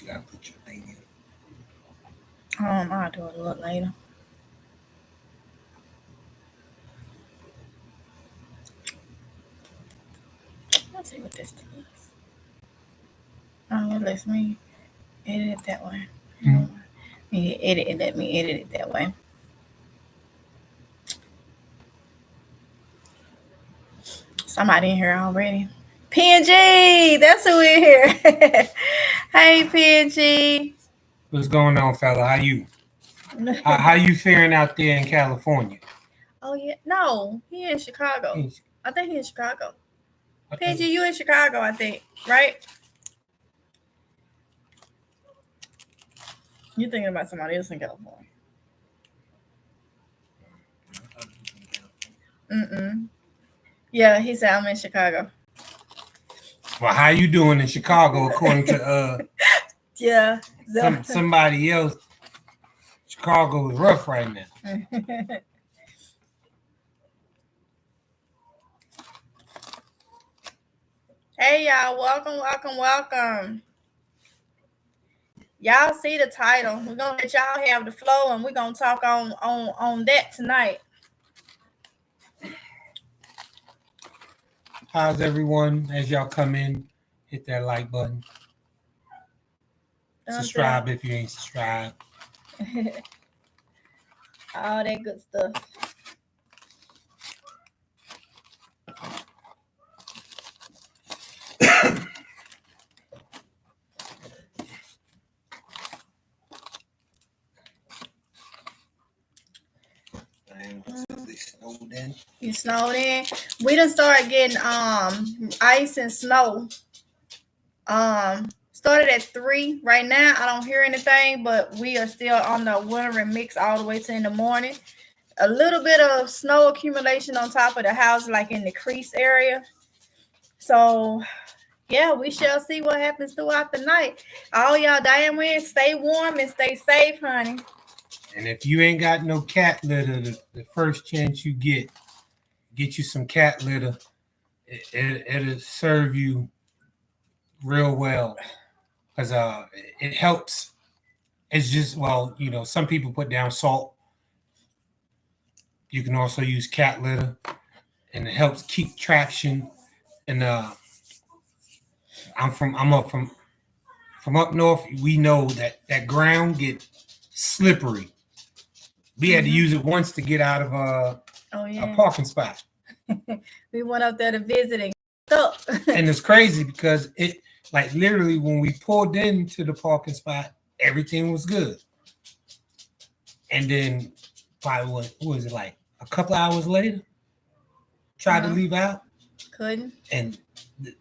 You gotta put your thing in. I'll do it a little later. Let's see what this does. Oh, it lets me edit it that way. Let me edit it that way. Somebody in here already. PNG, that's who in here. Hey, PNG. What's going on, fella? How you faring out there in California? Oh yeah, no, he in Chicago. He's- I think he in Chicago. I PNG, think- you in Chicago? I think, right? You thinking about somebody else in California? Mm. Yeah, he said I'm in Chicago. Well, how you doing in Chicago? According to Yeah. somebody else, Chicago is rough right now. Hey y'all, welcome. Y'all see the title. We're gonna let y'all have the flow and we're gonna talk on that tonight. How's everyone? As y'all come in, hit that like button. Subscribe if you ain't subscribed. All that good stuff. You snowed in. We done started getting ice and snow. Started at 3. Right now I don't hear anything, but we are still on the wintering mix all the way to in the morning. A little bit of snow accumulation on top of the house, like in the crease area. So yeah, we shall see what happens throughout the night. All y'all dying wind, stay warm and stay safe, honey. And if you ain't got no cat litter, the first chance you get you some cat litter. It'll serve you real well because it helps. It's just, well, some people put down salt. You can also use cat litter, and it helps keep traction. And I'm up from up north. We know that ground get slippery. We had to use it once to get out of a parking spot. We went up there to visit and and it's crazy because it, like, literally when we pulled into the parking spot, everything was good. And then probably what was it, like a couple hours later, tried to leave out. Couldn't. And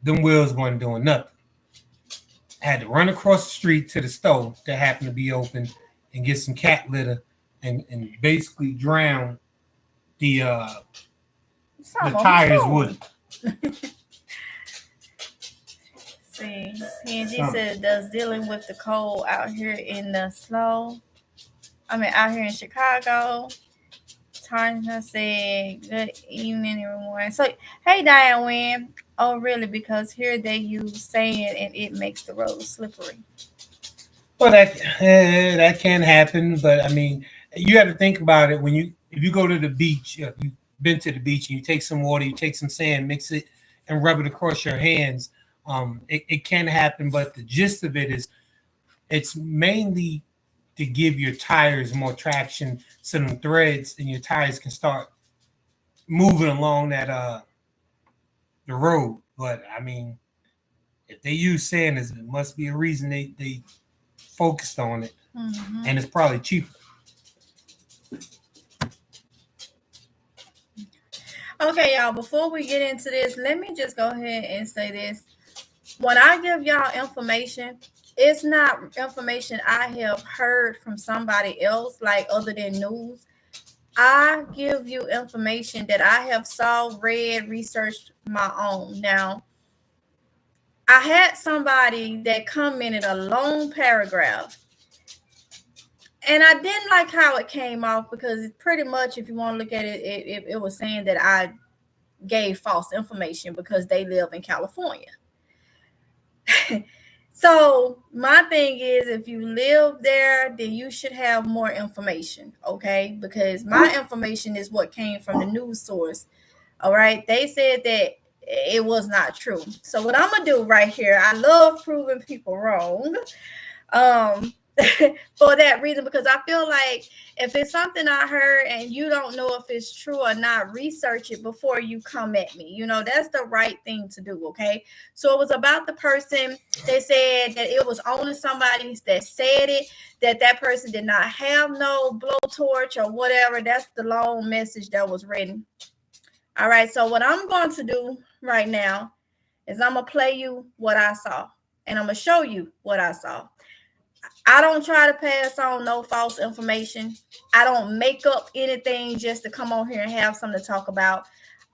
them wheels weren't doing nothing. Had to run across the street to the store that happened to be open and get some cat litter and basically drown the tires with it. See, PNG said does dealing with the cold out here in the snow. Out here in Chicago. Tanya said, good evening, everyone. So, hey, Diane Wynn. Oh, really? Because here they use sand and it makes the road slippery. Well, that can happen, but I mean, you have to think about it if you go to the beach. If you've been to the beach and you take some water, you take some sand, mix it, and rub it across your hands. It can happen, but the gist of it is, it's mainly to give your tires more traction, so them threads and your tires can start moving along that the road. But I mean, if they use sand, it must be a reason they focused on it, and it's probably cheaper. Okay, y'all, before we get into this, let me just go ahead and say this. When I give y'all information, it's not information I have heard from somebody else, like other than news. I give you information that I have saw, read, researched my own. Now, I had somebody that commented a long paragraph, and I didn't like how it came off because it's pretty much, if you want to look at it, it was saying that I gave false information because they live in California. So my thing is, if you live there, then you should have more information, okay? Because my information is what came from the news source. All right. They said that it was not true. So what I'm gonna do right here, I love proving people wrong. Um for that reason, because I feel like if it's something I heard and you don't know if it's true or not, research it before you come at me. That's the right thing to do. Okay. So it was about the person. They said that it was only somebody that said it, that person did not have no blowtorch or whatever. That's the long message that was written. All right. So what I'm going to do right now is I'm going to play you what I saw, and I'm going to show you what I saw. I don't try to pass on no false information. I don't make up anything just to come on here and have something to talk about.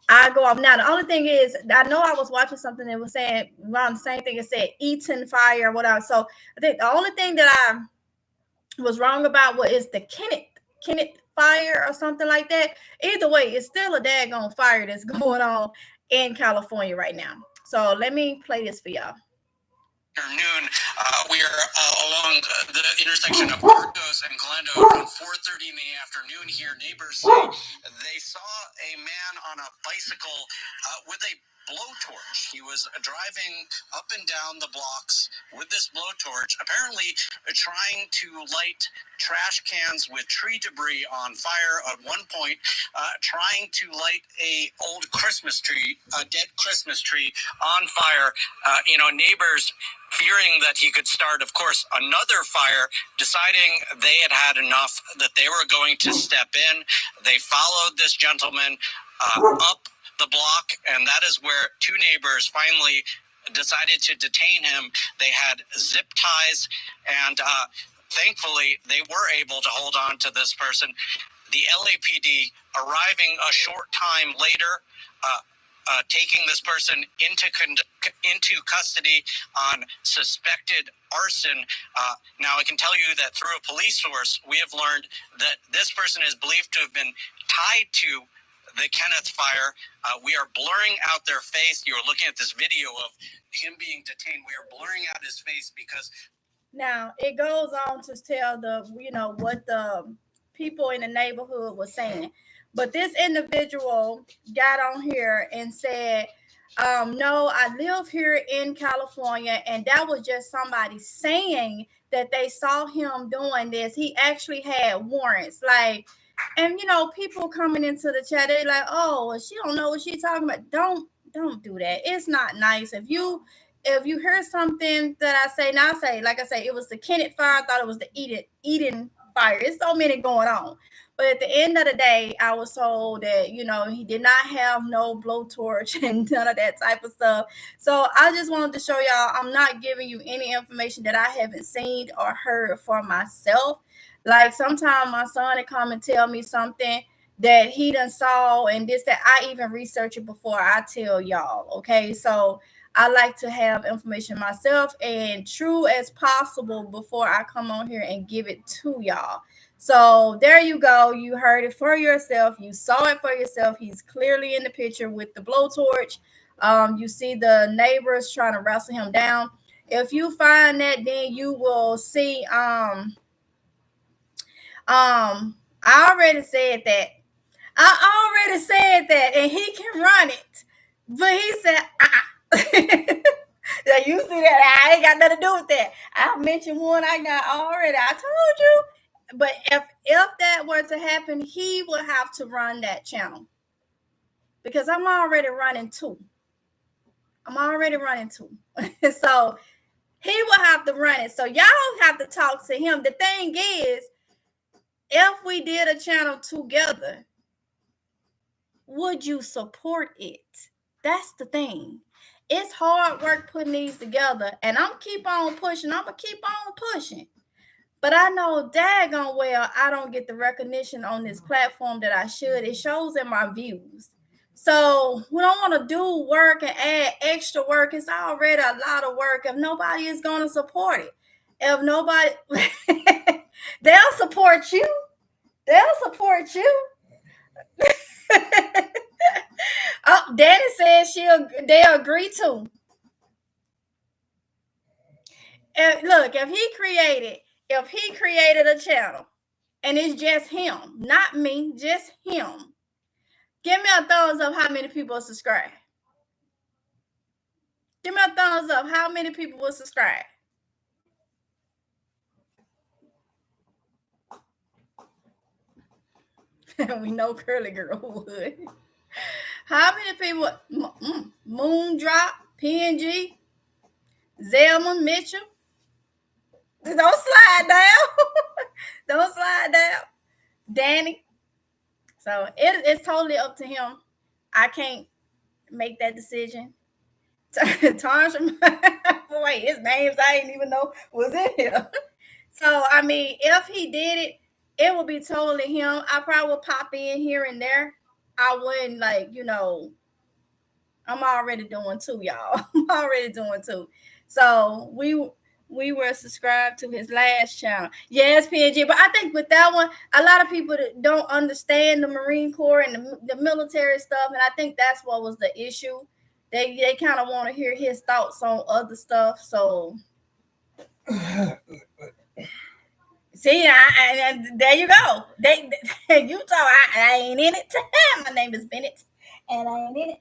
I go off. Now, the only thing is, I know I was watching something that was saying around the same thing. It said Eaton fire or whatever. So I think the only thing that I was wrong about is the Kenneth fire or something like that. Either way, it's still a daggone fire that's going on in California right now. So let me play this for y'all. Afternoon, we are along the intersection of Arcos and Glendo around 4:30 in the afternoon here. Neighbors say they saw a man on a bicycle with a blowtorch. He was driving up and down the blocks with this blowtorch, apparently trying to light trash cans with tree debris on fire at one point, trying to light a old Christmas tree, a dead Christmas tree on fire. Neighbors fearing that he could start, of course, another fire, deciding they had had enough, that they were going to step in. They followed this gentleman up the block, and that is where two neighbors finally decided to detain him. They had zip ties, and thankfully, they were able to hold on to this person. The LAPD arriving a short time later, taking this person into custody on suspected arson. Now, I can tell you that through a police source, we have learned that this person is believed to have been tied to the Kenneth fire. We are blurring out their face. You're looking at this video of him being detained. We are blurring out his face because... Now, it goes on to tell what the people in the neighborhood was saying. But this individual got on here and said, no, I live here in California, and that was just somebody saying that they saw him doing this. He actually had warrants. And people coming into the chat, they're like, oh, she don't know what she's talking about. Don't do that. It's not nice. If you hear something that I say, now say, like I say, it was the Kenneth fire. I thought it was the Eden fire. It's so many going on. But at the end of the day, I was told that, he did not have no blowtorch and none of that type of stuff. So I just wanted to show y'all, I'm not giving you any information that I haven't seen or heard for myself. Like sometimes my son would come and tell me something that he done saw and this, that I even research it before I tell y'all. Okay. So I like to have information myself and true as possible before I come on here and give it to y'all. So there you go. You heard it for yourself. You saw it for yourself. He's clearly in the picture with the blowtorch. You see the neighbors trying to wrestle him down. If you find that, then you will see. I already said that. And he can run it. But he said, Now you see that I ain't got nothing to do with that. I mentioned one I got already. I told you. But if that were to happen, he would have to run that channel. Because I'm already running two. So he will have to run it. So y'all have to talk to him. The thing is, if we did a channel together, would you support it? That's the thing. It's hard work putting these together, and I'm keep on pushing. I'm gonna keep on pushing. But I know daggone well I don't get the recognition on this platform that I should. It shows in my views. So we don't want to do work and add extra work. It's already a lot of work if nobody is going to support it. If nobody, they'll support you. Oh, Danny says they agree too. look, if he created a channel and it's just him, not me, just him, give me a thumbs up how many people will subscribe. Give me a thumbs up how many people will subscribe. We know Curly Girl would. How many people? Moondrop, PNG, Zelma, Mitchell. Don't slide down. Don't slide down. Danny. So it's totally up to him. I can't make that decision. Tarsha, wait, his names I didn't even know was in here. So I mean, if he did it, it would be totally him. I probably would pop in here and there. I wouldn't I'm already doing 2, y'all. I'm already doing 2. So we were subscribed to his last channel. Yes, PNG. But I think with that one, a lot of people don't understand the Marine Corps and the military stuff. And I think that's what was the issue. They kind of want to hear his thoughts on other stuff. So see, there you go. You talk. I ain't in it. My name is Bennett, and I ain't in it.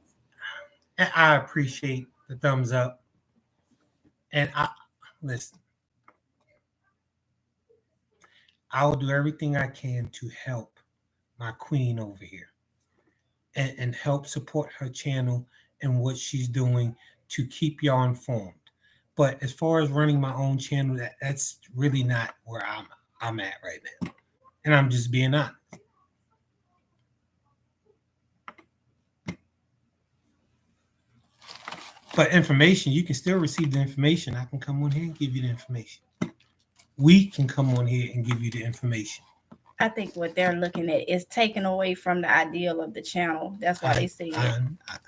And I appreciate the thumbs up. And listen, I will do everything I can to help my queen over here and help support her channel and what she's doing to keep y'all informed. But as far as running my own channel, that's really not where I'm at right now. And I'm just being honest. But information, you can still receive the information. I can come on here and give you the information. We can come on here and give you the information. I think what they're looking at is taken away from the ideal of the channel. That's why they say I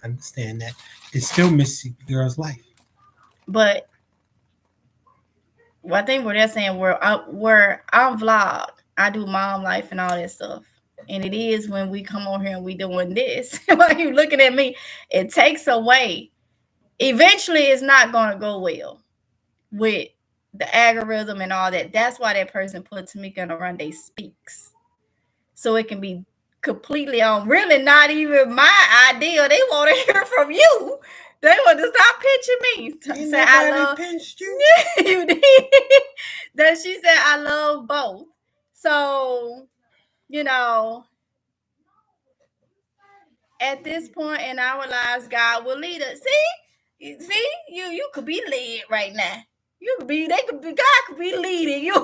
understand that. It's still Missy Girl's life. But I think what they're saying, where I'm vlog, I do mom life and all that stuff. And it is when we come on here and we doing this. While you looking at me, it takes away. Eventually, it's not going to go well with the algorithm and all that. That's why that person put Tamika and Oronde Speaks. So it can be completely on. Really not even my idea. They want to hear from you. They want to stop pinching me. Say, I love pinched you. You did. Then she said, I love both. So, at this point in our lives, God will lead us. See, you could be led right now. God could be leading you.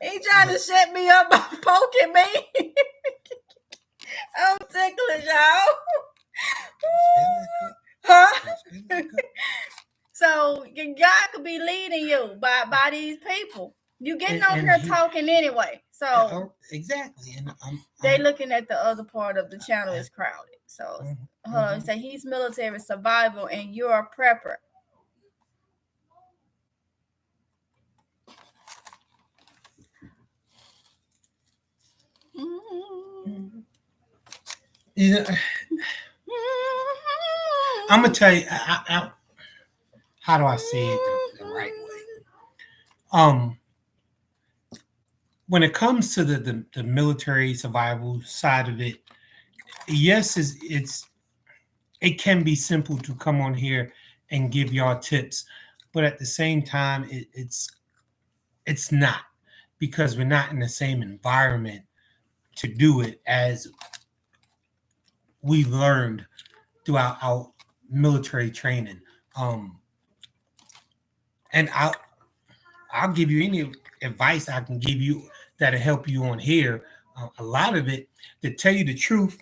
He trying to shut me up by poking me. I'm ticklish, y'all. Huh? So God could be leading you by these people. You getting on here talking anyway. So exactly. And they looking at the other part of the channel is crowded. So say he's military survival and you're a prepper. I'm gonna tell you how do I say it the right way. When it comes to the military survival side of it, yes, it can be simple to come on here and give y'all tips, but at the same time, it's not, because we're not in the same environment to do it as we've learned throughout our military training. And I'll give you any advice I can give you that'll help you on here. A lot of it, to tell you the truth,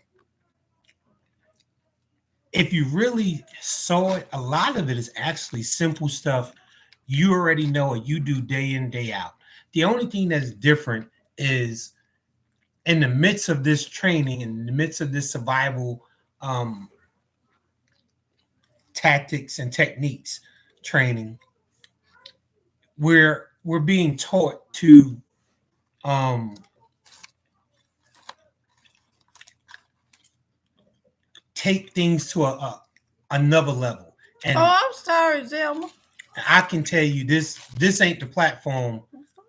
if you really saw it, a lot of it is actually simple stuff you already know or you do day in, day out. The only thing that's different is in the midst of this training, in the midst of this survival tactics and techniques training, we're being taught to take things to another level. And I'm sorry, Zelma. I can tell you this ain't the platform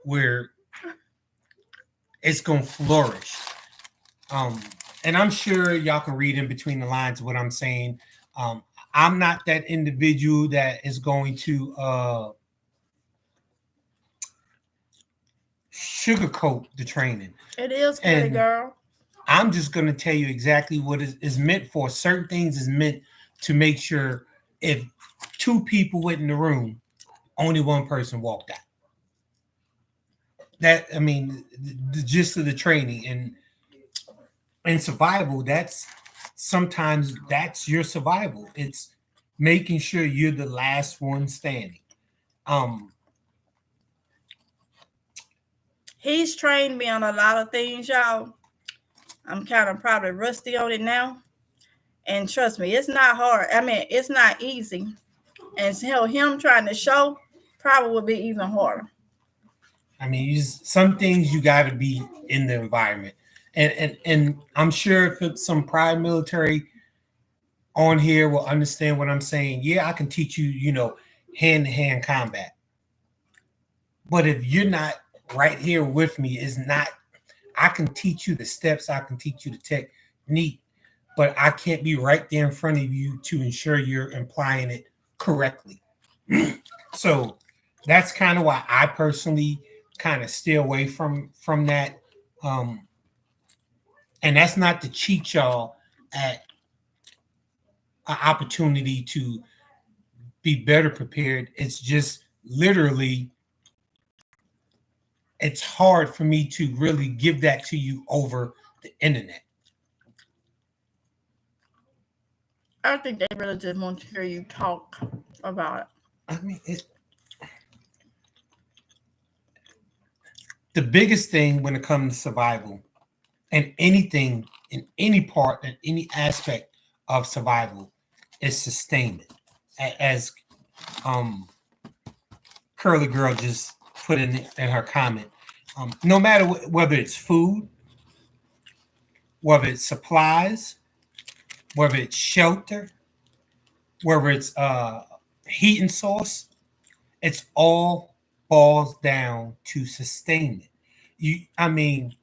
where it's gonna flourish. And I'm sure y'all can read in between the lines what I'm saying. I'm not that individual that is going to sugarcoat the training. It is good, girl. I'm just going to tell you exactly what is meant for. Certain things is meant to make sure if two people went in the room, only one person walked out. That, I mean, the gist of the training. And in survival, sometimes that's your survival. It's making sure you're the last one standing. He's trained me on a lot of things, y'all. I'm kind of probably rusty on it now. And trust me, it's not hard. I mean, it's not easy. And so him trying to show probably would be even harder. I mean, some things you got to be in the environment. And I'm sure if it's some prior military on here will understand what I'm saying. Yeah, I can teach you, hand-to-hand combat. But if you're not right here with me, I can teach you the steps, I can teach you the technique, but I can't be right there in front of you to ensure you're implying it correctly. So that's kind of why I personally kind of stay away from that. And that's not to cheat y'all at an opportunity to be better prepared. It's just literally, it's hard for me to really give that to you over the internet. I think they really just want to hear you talk about it. I mean, the biggest thing when it comes to survival and anything in any part and any aspect of survival is sustainment. As Curly Girl just put in her comment, no matter whether it's food, whether it's supplies, whether it's shelter, whether it's heat and source, it's all boils down to sustainment. I mean,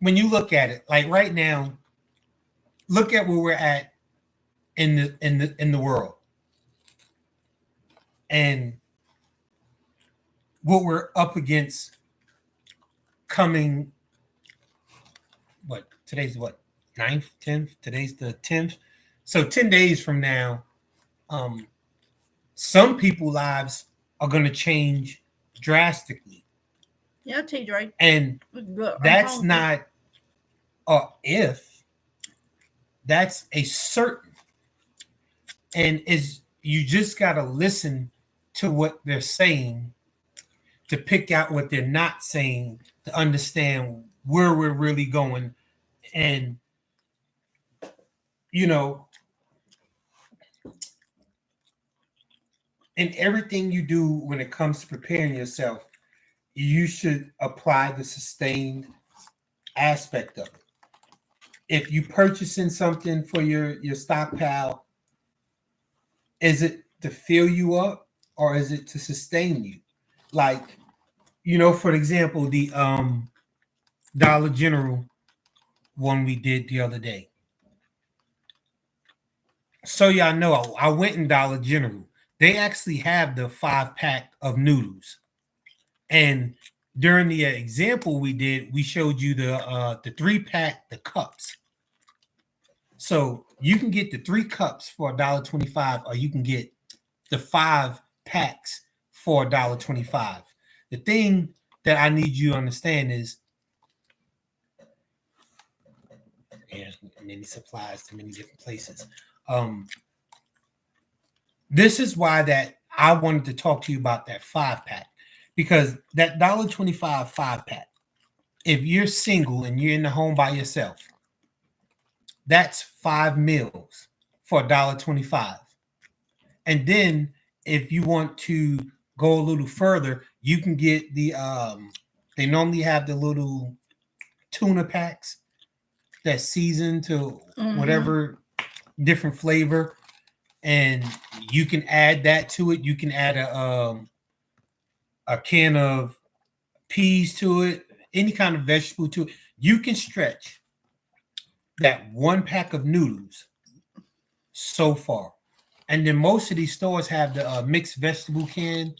when you look at it, like right now, look at where we're at in the world, and what we're up against coming. What today's what 9th, 10th? Today's the 10th. So 10 days from now, some people's lives are going to change drastically. Yeah, T-Dre. And that's not a if, that's a certain. And you just got to listen to what they're saying to pick out what they're not saying to understand where we're really going. And, in everything you do when it comes to preparing yourself, you should apply the sustained aspect of it. If you purchasing something for your stockpile, is it to fill you up or is it to sustain you? Like, for example, the Dollar General one we did the other day. So y'all know, I went in Dollar General. They actually have the 5-pack of noodles. And during the example we did, we showed you the 3-pack, the cups. So you can get the 3 cups for $1.25, or you can get the 5 packs for $1.25. The thing that I need you to understand is there's many supplies to many different places. This is why that I wanted to talk to you about that 5-pack, because that $1.25 5-pack, if you're single and you're in the home by yourself, that's 5 meals for $1.25. And then if you want to go a little further, you can get the they normally have the little tuna packs that's seasoned to whatever different flavor, and you can add that to it. You can add a can of peas to it, any kind of vegetable to it. You can stretch that one pack of noodles so far. And then most of these stores have the mixed vegetable can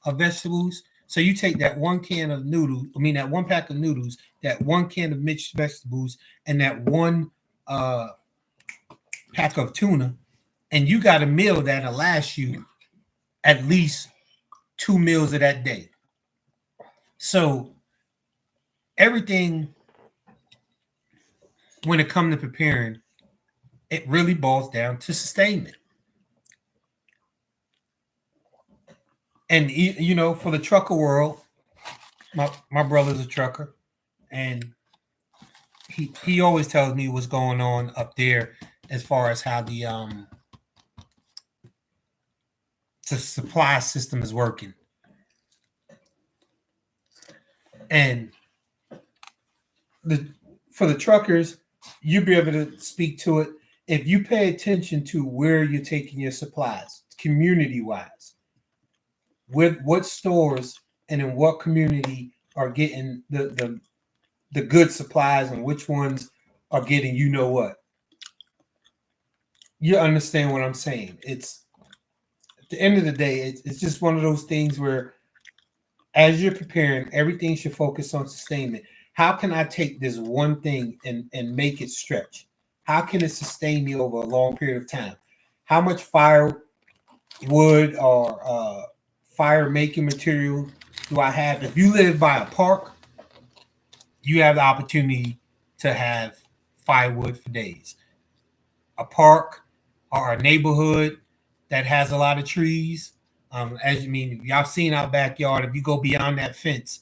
of vegetables. So you take that one can of noodles, that one pack of noodles, that one can of mixed vegetables, and that one pack of tuna, and you got a meal that'll last you at least 2 meals of that day. So everything, when it comes to preparing, it really boils down to sustainment. And for the trucker world, my brother's a trucker, and he always tells me what's going on up there as far as how the supply system is working. And for the truckers, you'll be able to speak to it if you pay attention to where you're taking your supplies, community-wise. With what stores and in what community are getting the good supplies, and which ones are getting what. You understand what I'm saying? It's at the end of the day, it's just one of those things where, as you're preparing, everything should focus on sustainment. How can I take this one thing and make it stretch? How can it sustain me over a long period of time? How much firewood or fire making material do I have? If you live by a park, you have the opportunity to have firewood for days. A park or a neighborhood that has a lot of trees, y'all seen our backyard. If you go beyond that fence,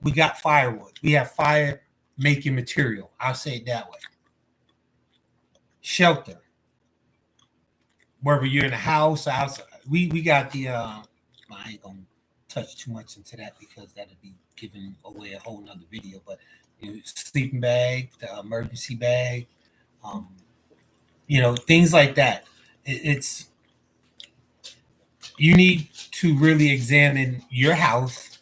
we got firewood. We have fire making material. I'll say it that way. Shelter. Whether you're in a house or outside, we got the. I ain't gonna touch too much into that because that'd be giving away a whole nother video. But sleeping bag, the emergency bag, things like that. It's you need to really examine your house,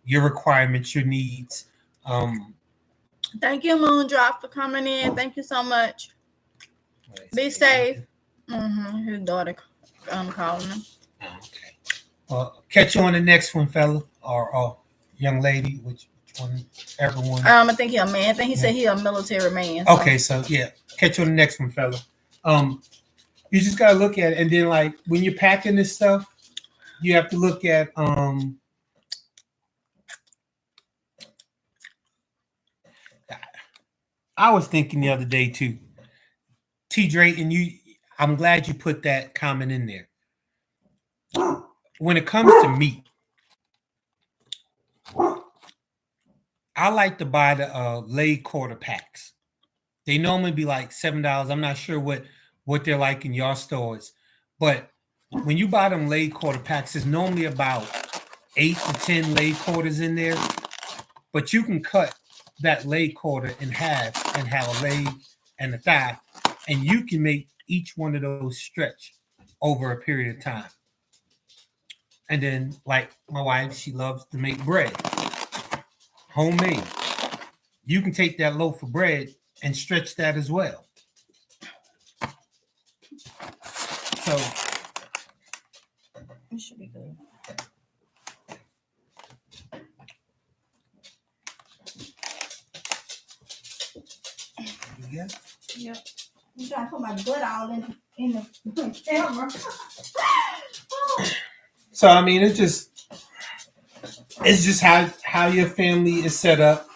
your requirements, your needs. Thank you, Moondrop, for coming in. Thank you so much. Be safe. His daughter calling him. Okay. Well, catch you on the next one, fella, or young lady, which one, everyone. I think he's a man. I think he said he's a military man. So. Okay, so yeah, catch you on the next one, fella. You just gotta look at it, and then like when you're packing this stuff, you have to look at I was thinking the other day too, T. Drayton, I'm glad you put that comment in there. When it comes to meat, I like to buy the laid quarter packs. They normally be like $7. I'm not sure what they're like in your stores, but when you buy them laid quarter packs, there's normally about 8 to 10 laid quarters in there, but you can cut that laid quarter in half and have a leg and a thigh, and you can make each one of those stretch over a period of time. And then, like my wife, she loves to make bread, homemade. You can take that loaf of bread and stretch that as well. So it should be good. Yeah. Yep. I'm trying to put my butt all in the camera. So I mean, it's just how your family is set up.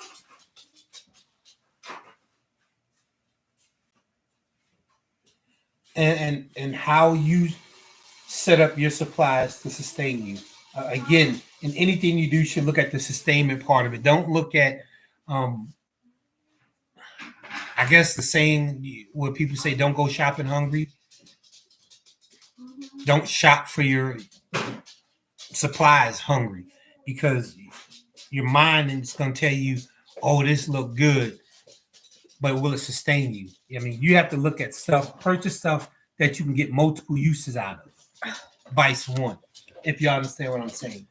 And how you set up your supplies to sustain you. Again, in anything you do, you should look at the sustainment part of it. Don't look at, I guess the saying where people say, don't go shopping hungry. Don't shop for your supplies hungry, because your mind is going to tell you, oh, this look good. but will it sustain you? I mean, you have to look at stuff, purchase stuff that you can get multiple uses out of. Vice one, if you understand what I'm saying.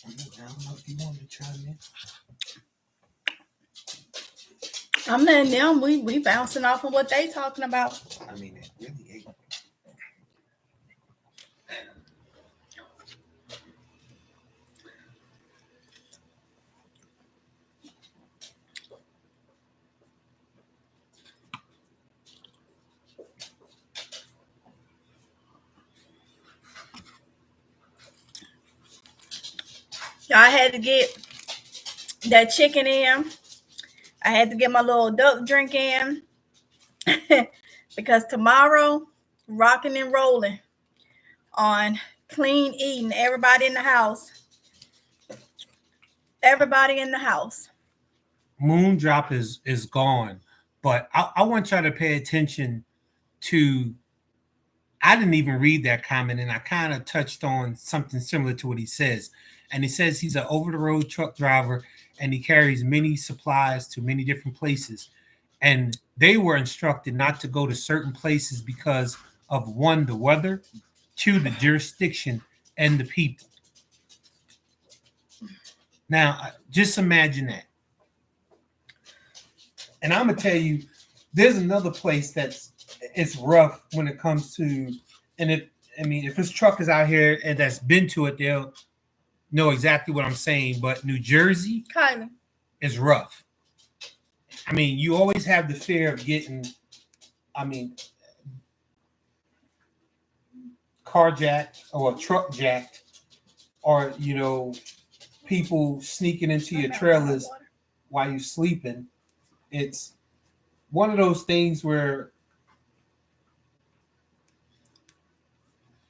I don't know if you want to chime in. I'm letting them. We bouncing off of what they talking about. I mean, it really ain't. I had to get that chicken in. I had to get my little duck drink in because tomorrow, rocking and rolling on clean eating. Everybody in the house. Everybody in the house. Moondrop is gone, but I want y'all to pay attention to. I didn't even read that comment, and I kind of touched on something similar to what he says. And he says he's an over-the-road truck driver, and he carries many supplies to many different places. And they were instructed not to go to certain places because of one, the weather, two, the jurisdiction, and the people. Now, just imagine that. And I'm gonna tell you, there's another place it's rough when it comes to, and if his truck is out here and that's been to it, they'll know exactly what I'm saying. But New Jersey Kylie is rough. I mean, you always have the fear of getting, carjacked or truck jacked, or people sneaking into your trailers while you're sleeping. It's one of those things where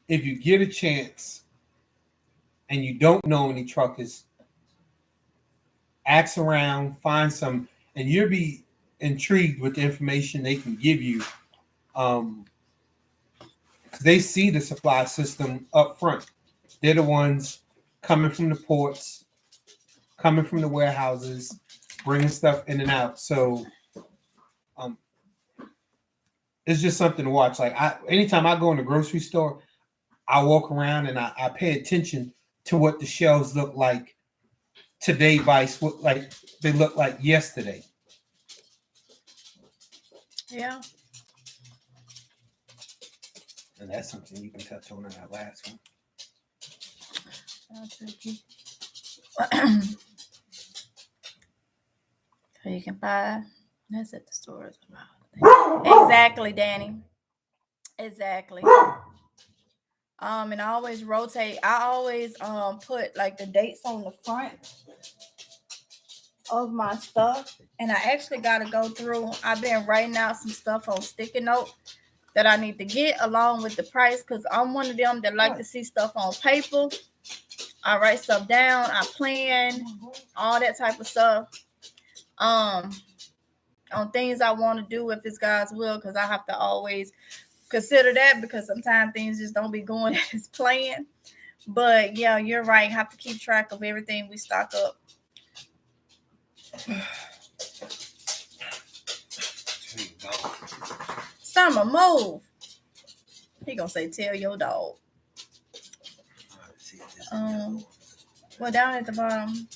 if you get a chance and you don't know any truckers, ask around, find some, and you'll be intrigued with the information they can give you. They see the supply system up front. They're the ones coming from the ports, coming from the warehouses, bringing stuff in and out. So it's just something to watch. Like anytime I go in the grocery store, I walk around and I pay attention to what the shelves look like today, vice what like they look like yesterday. Yeah. And that's something you can touch on in that last one. So you can buy. That's at the stores. Exactly, Danny. Exactly. And I always rotate. I always put like the dates on the front of my stuff, and I actually got to go through. I've been writing out some stuff on sticky note that I need to get along with the price, because I'm one of them that like to see stuff on paper. I write stuff down. I plan all that type of stuff. On things I want to do if it's God's will, because I have to always consider that, because sometimes things just don't be going as planned. But yeah, you're right. Have to keep track of everything we stock up. Summer, move. He gonna say, tell your dog. Well, down at the bottom,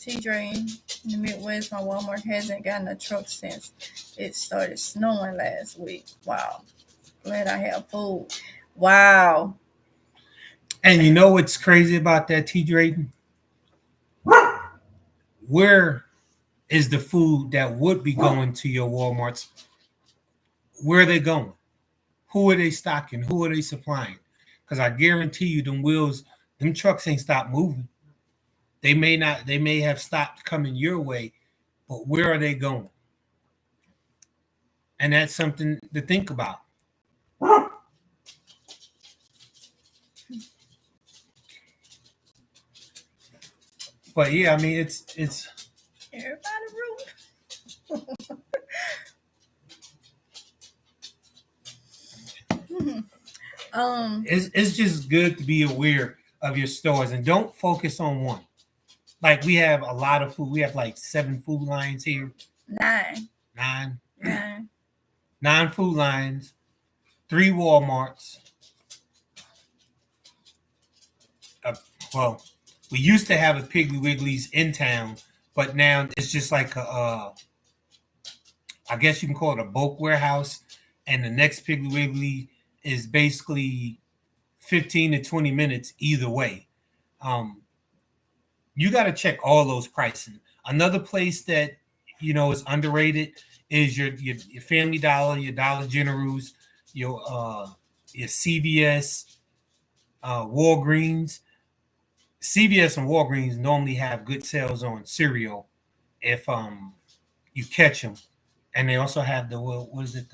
T-Drain in the Midwest, my Walmart hasn't gotten a truck since it started snowing last week. Wow. Glad I have food. Wow. And you know what's crazy about that, T-Drayton? Where is the food that would be going to your Walmarts? Where are they going? Who are they stocking? Who are they supplying? Because I guarantee you, them trucks ain't stopped moving. They may have stopped coming your way, but where are they going? And that's something to think about. But yeah, I mean, it's everybody room. It's just good to be aware of your stores and don't focus on one. Like we have a lot of food. We have like 7 food lines here. Nine. Nine food lines, 3 Walmarts. Well, we used to have a Piggly Wiggly's in town, but now it's just like I guess you can call it a bulk warehouse. And the next Piggly Wiggly is basically 15 to 20 minutes either way. You got to check all those pricing. Another place that is underrated is your Family Dollar, your Dollar Generals, your CVS, Walgreens. CVS and Walgreens normally have good sales on cereal if you catch them, and they also have the what is it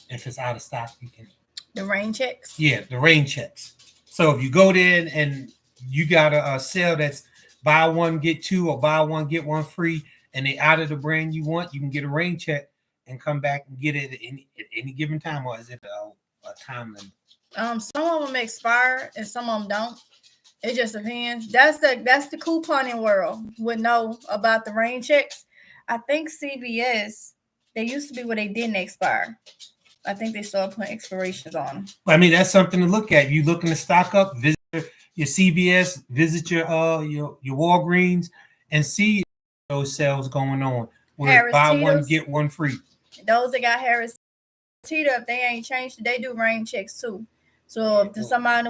if it's out of stock you can the rain checks. Yeah, the rain checks. So if you go there and you got a sale that's buy one get two or buy one get one free, and they out of the brand you want, you can get a rain check and come back and get it at any given time, or is it a time limit? Some of them expire and some of them don't. It just depends. That's the couponing world would know about the rain checks. I think CVS, they used to be where they didn't expire. I think they started putting expirations on them. I mean, that's something to look at. You looking to stock up, visit your CVS, visit your Walgreens, and see those sales going on. Where buy one get one free. Those that got Harris Teeter, if they ain't changed, they do rain checks too. So if there's somebody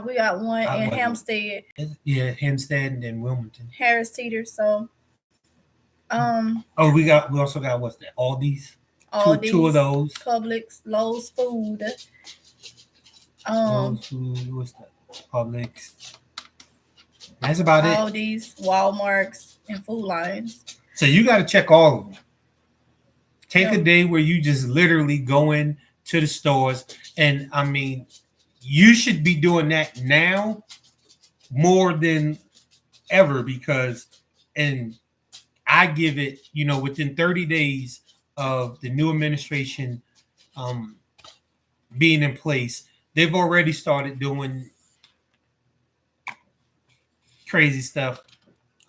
we got one in Hempstead. Yeah, Hempstead and then Wilmington. Harris Teeter. So we also got what's that? Aldi's. Two of those. Publix, Lowe's Food. Lowe's Food, what's that? Publix. That's about it. Aldi's, Walmarts, and Food Lines. So you got to check all of them. Take a day where you just literally go in to the stores, and I mean, you should be doing that now more than ever because, and I give it, within 30 days of the new administration being in place, they've already started doing crazy stuff.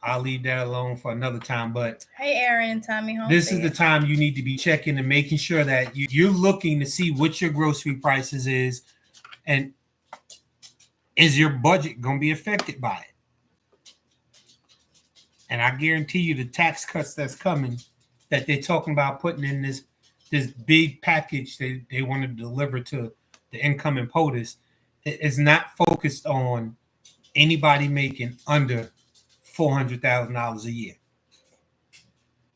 I'll leave that alone for another time. But hey, Aaron and Tommy Home. This is the time you need to be checking and making sure that you're looking to see what your grocery prices is, and is your budget going to be affected by it? And I guarantee you the tax cuts that's coming, that they're talking about putting in this big package they want to deliver to the incoming POTUS, is not focused on anybody making under $400,000 a year.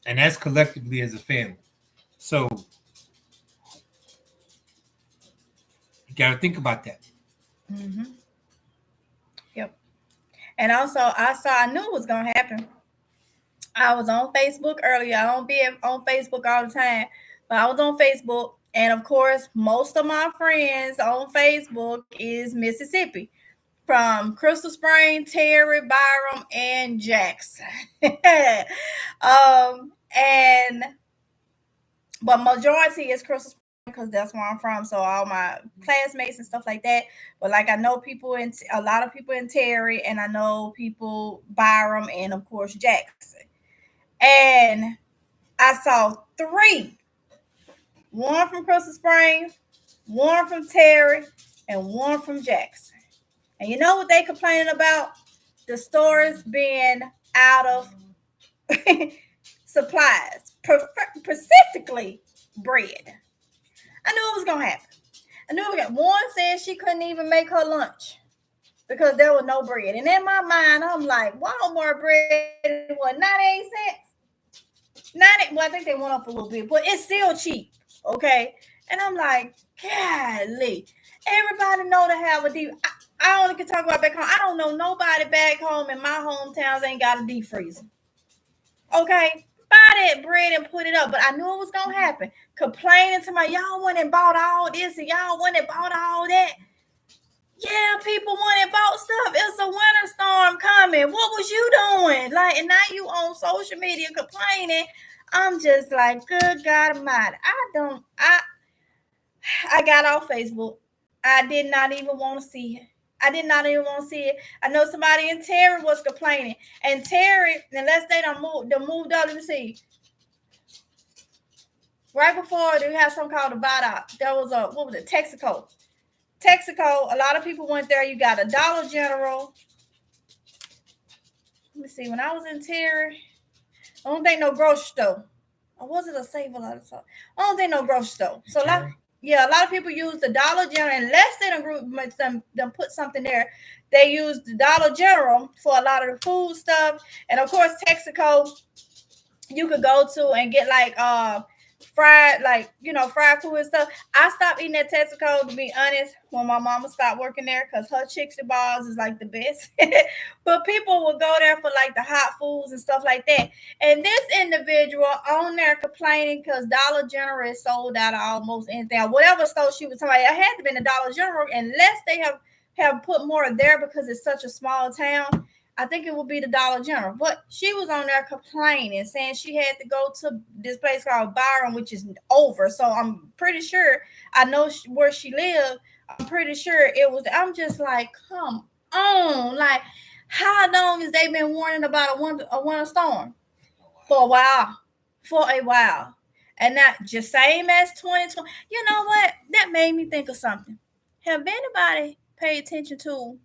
And that's collectively as a family. So you got to think about that. Mm-hmm. Yep. And also, I knew it was going to happen. I was on Facebook earlier. I don't be on Facebook all the time, but I was on Facebook. And of course, most of my friends on Facebook is Mississippi. From Crystal Spring, Terry, Byram, and Jackson. But majority is Crystal Spring because that's where I'm from. So all my classmates and stuff like that. But like I know a lot of people in Terry, and I know people Byram, and of course Jackson. And I saw 3. One from Crystal Springs, one from Terry, and one from Jackson. And you know what they complaining about? The stores being out of supplies, specifically bread. I knew it was going to happen. One said she couldn't even make her lunch because there was no bread. And in my mind, I'm like, Walmart bread, what, 98 cents? Well, I think they went up a little bit, but it's still cheap, okay? And I'm like, golly, everybody know to have a deep... I only can talk about back home. I don't know nobody back home in my hometowns ain't got a deep freezer. Okay? Buy that bread and put it up. But I knew it was going to happen. Complaining to y'all went and bought all this and y'all went and bought all that. Yeah, people went and bought stuff. It's a winter storm coming. What was you doing? And now you on social media complaining. I'm just like, good God Almighty. I got off Facebook. I did not even want to see it. I did not even want to see it. I know somebody in Terry was complaining. And Terry, unless they moved up, let me see. Right before they had something called a Vidoc. There was what was it? Texaco. Texaco, a lot of people went there. You got a Dollar General. Let me see. When I was in Terry, I don't think no grocery store. Or was it a Save-A-Lot? I don't think no grocery store. So a lot of people use the Dollar General unless they don't put something there. They use the Dollar General for a lot of the food stuff, and of course Texaco. You could go to and get like fried food and stuff. I stopped eating at Texaco, to be honest, when my mama stopped working there, because her chicken balls is like the best. But people will go there for like the hot foods and stuff like that. And this individual on there complaining because Dollar General is sold out of almost anything. Whatever store she was talking about, it had to be in the Dollar General unless they have put more there because it's such a small town. I think it would be the Dollar General. But she was on there complaining, saying she had to go to this place called Byron, which is over. So I'm pretty sure, I know where she lived. I'm pretty sure it was. I'm just like, come on. Like, how long has they been warning about a winter storm? For a while. And not just same as 2020. You know what? That made me think of something. Have anybody paid attention to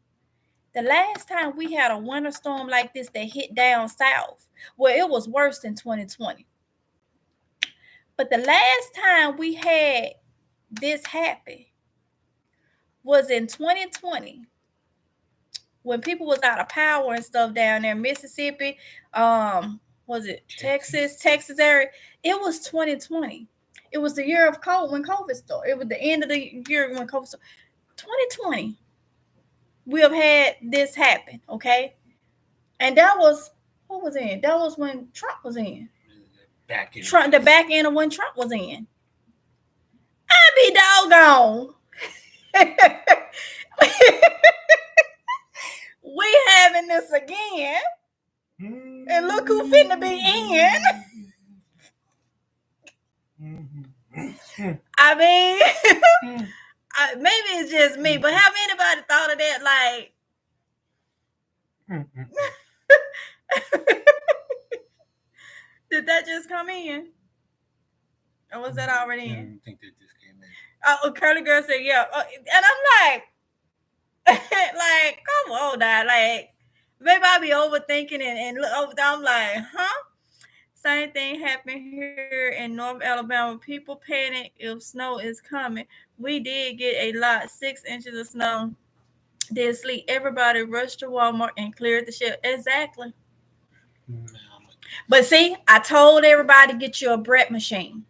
the last time we had a winter storm like this that hit down south? Well, it was worse than 2020. But the last time we had this happen was in 2020, when people was out of power and stuff down there, Mississippi, was it Texas area? It was 2020. It was the year of COVID, when COVID started. It was the end of the year when COVID started. 2020. We have had this happen, okay? And that was, what was in? That was when Trump was in. The back end of when Trump was in. I be doggone. We having this again. And look who finna be in. I mean, maybe it's just me, but have anybody thought of that? Like, did that just come in? Or was that already in? I think that just came in. Oh, Curly Girl said, yeah. And I'm like, like, come on now. Like, maybe I be overthinking and I'm like, huh? Same thing happened here in North Alabama. People panic if snow is coming. We did get a lot, 6 inches of snow. Then sleep. Everybody rushed to Walmart and cleared the shelf. Exactly. But see, I told everybody to get you a bread machine.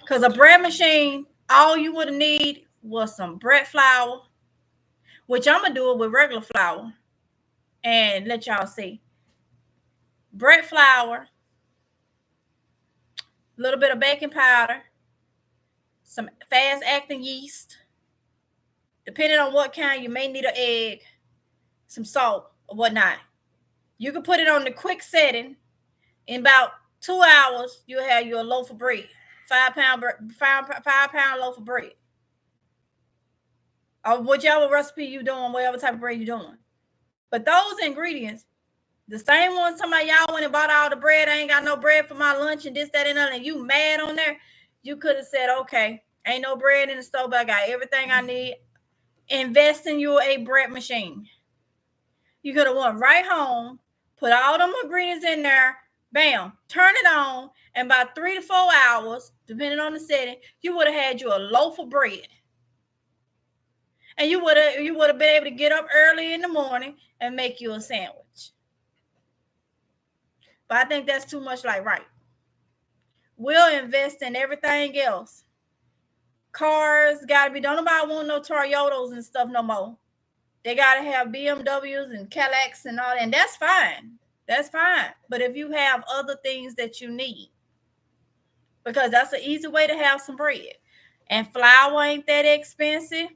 Because a bread machine, all you would need was some bread flour, which I'm going to do it with regular flour. And let y'all see. Bread flour, a little bit of baking powder, some fast-acting yeast. Depending on what kind, you may need an egg, some salt, or whatnot. You can put it on the quick setting. In about 2 hours, you'll have your loaf of bread. 5-pound loaf of bread. Or whichever recipe you're doing, whatever type of bread you're doing. But those ingredients, the same ones somebody y'all went and bought all the bread. I ain't got no bread for my lunch and this, that, and other. And you mad on there. You could have said, okay, ain't no bread in the stove, but I got everything I need. Invest in you a bread machine. You could have went right home, put all them ingredients in there, bam, turn it on, and by 3 to 4 hours, depending on the setting, you would have had you a loaf of bread. And you would have been able to get up early in the morning and make you a sandwich. But I think that's too much like right. We'll invest in everything else. Cars gotta be, don't nobody want no Toyotas and stuff no more. They gotta have BMWs and Cadillacs and all that, and that's fine. That's fine. But if you have other things that you need, because that's an easy way to have some bread. And flour ain't that expensive.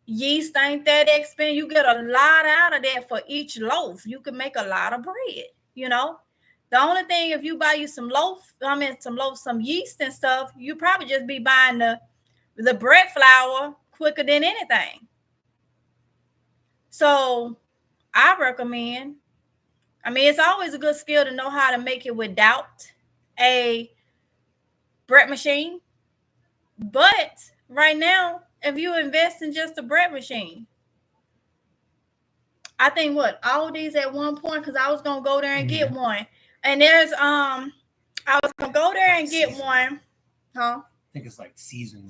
Yeast ain't that expensive. You get a lot out of that for each loaf. You can make a lot of bread, you know. The only thing, if you buy you some yeast and stuff, you probably just be buying the bread flour quicker than anything. So I recommend, I mean, it's always a good skill to know how to make it without a bread machine. But right now, if you invest in just a bread machine, I think Aldi's at one point, because I was gonna go there and get one. And there's I was gonna go there and get one. Huh? I think it's like seasonal.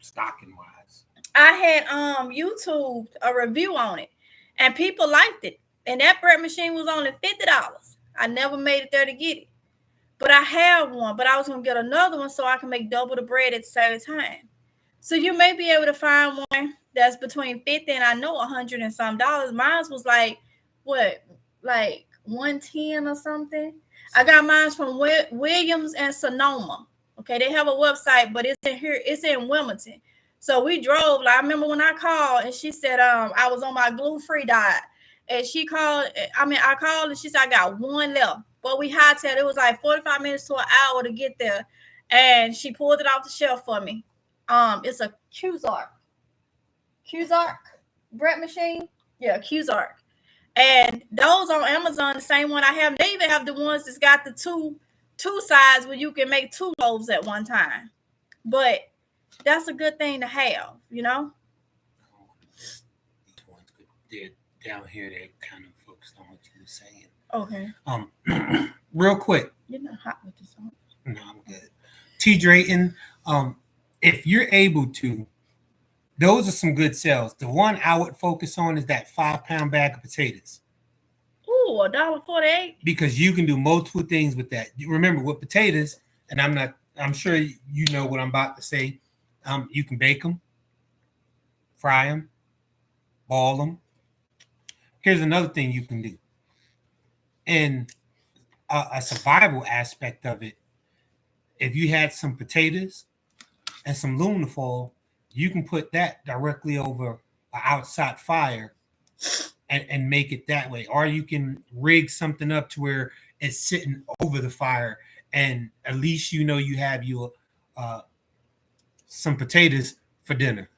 Stocking wise. I had YouTube a review on it, and people liked it. And that bread machine was only $50. I never made it there to get it, but I have one. But I was gonna get another one so I can make double the bread at the same time. So you may be able to find one that's between 50 and I know $100 and some dollars. Mine was like what, like 110 or something. I got mine from Williams and Sonoma. Okay, they have a website, but it's in here. It's in Wilmington. So we drove. Like, I remember when I called and she said I was on my gluten-free diet, and she called. I called and she said I got one left. But we hightailed. It was like 45 minutes to an hour to get there, and she pulled it off the shelf for me. It's a Qzark bread machine. Yeah, Qzark. And those on Amazon, the same one I have. They even have the ones that's got the two sides where you can make 2 loaves at one time. But that's a good thing to have, you know. They're down here. They're kind of focused on what you were saying. Okay. Real quick. You're not hot with this on. No, I'm good. T. Drayton, if you're able to, those are some good sales. The one I would focus on is that 5-pound bag of potatoes. Ooh, $1.48. Because you can do multiple things with that. Remember, with potatoes, and I'm sure you know what I'm about to say. You can bake them, fry them, ball them. Here's another thing you can do. And a survival aspect of it, if you had some potatoes and some aluminum foil, you can put that directly over an outside fire and make it that way. Or you can rig something up to where it's sitting over the fire, and at least you know you have your some potatoes for dinner.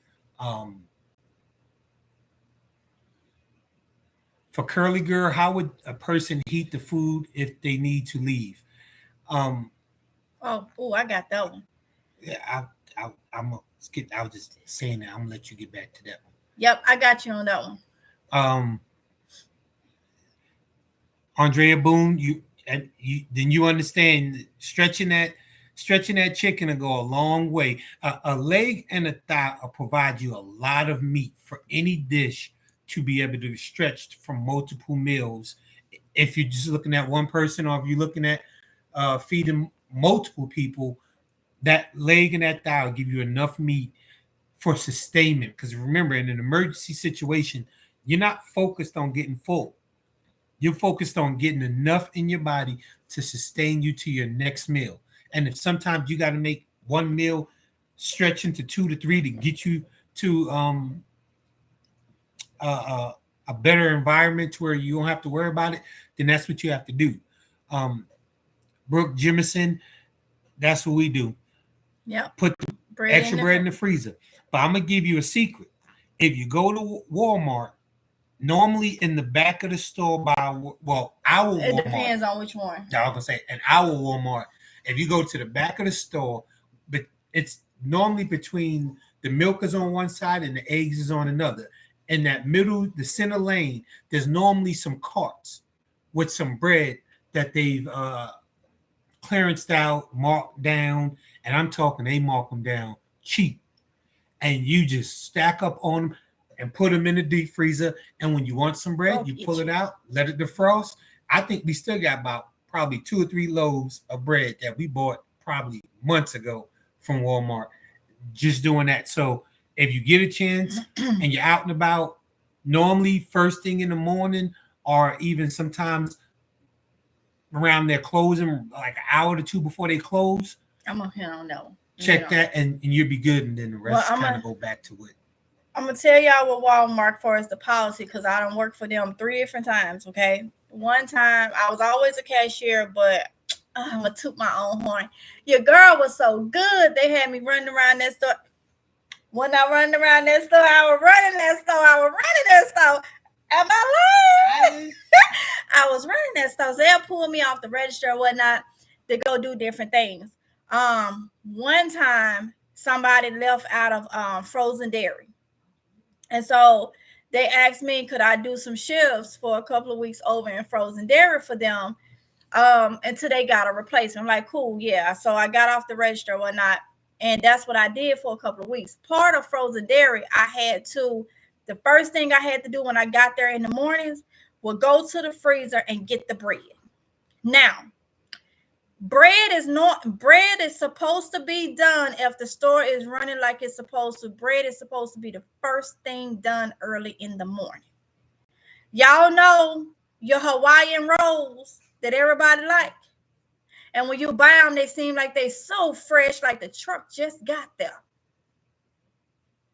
For Curly Girl, how would a person heat the food if they need to leave? I got that one. Yeah, I'm skip. I was just saying that. I'm gonna let you get back to that one. Yep, I got you on that one. Andrea Boone, you understand stretching that chicken will go a long way. A leg and a thigh will provide you a lot of meat for any dish to be able to be stretched from multiple meals. If you're just looking at one person, or if you're looking at feeding multiple people, that leg and that thigh will give you enough meat for sustainment. Because remember, in an emergency situation, you're not focused on getting full. You're focused on getting enough in your body to sustain you to your next meal. And if sometimes you got to make one meal stretch into 2 to 3 to get you to a better environment where you don't have to worry about it, then that's what you have to do. Brooke Jimison, that's what we do. Yep. Put the extra bread in the freezer. But I'm going to give you a secret. If you go to Walmart, normally in the back of the store our Walmart. It depends on which one. I was going to say, at our Walmart, if you go to the back of the store, but it's normally between the milk is on one side and the eggs is on another. In that middle, the center lane, there's normally some carts with some bread that they've clearanced out, marked down, and I'm talking they mark them down cheap. And you just stack up on them and put them in the deep freezer. And when you want some bread, you pull it out, let it defrost. I think we still got about probably 2 or 3 loaves of bread that we bought probably months ago from Walmart. Just doing that. So if you get a chance and you're out and about, normally first thing in the morning, or even sometimes around their closing, like an hour or 2 before they close, I'm gonna hit on that one. Check that, and you'll be good, and then the rest kind of go back to it. I'm gonna tell y'all what Walmart for is the policy, because I don't work for them 3 different times. Okay, one time I was always a cashier, but I'm gonna toot my own horn. Your girl was so good, they had me running around that store. When I running around that store, I was running that store. Am I lying? I was running that store. So they'll pull me off the register or whatnot to go do different things. One time somebody left out of frozen dairy. And so they asked me, could I do some shifts for a couple of weeks over in frozen dairy for them until they got a replacement. I'm like, cool, yeah. So I got off the register or whatnot. And that's what I did for a couple of weeks. Part of frozen dairy, the first thing I had to do when I got there in the mornings was go to the freezer and get the bread. Now, bread is supposed to be done if the store is running like it's supposed to. Bread is supposed to be the first thing done early in the morning. Y'all know your Hawaiian rolls that everybody like. And when you buy them, they seem like they so fresh, like the truck just got there.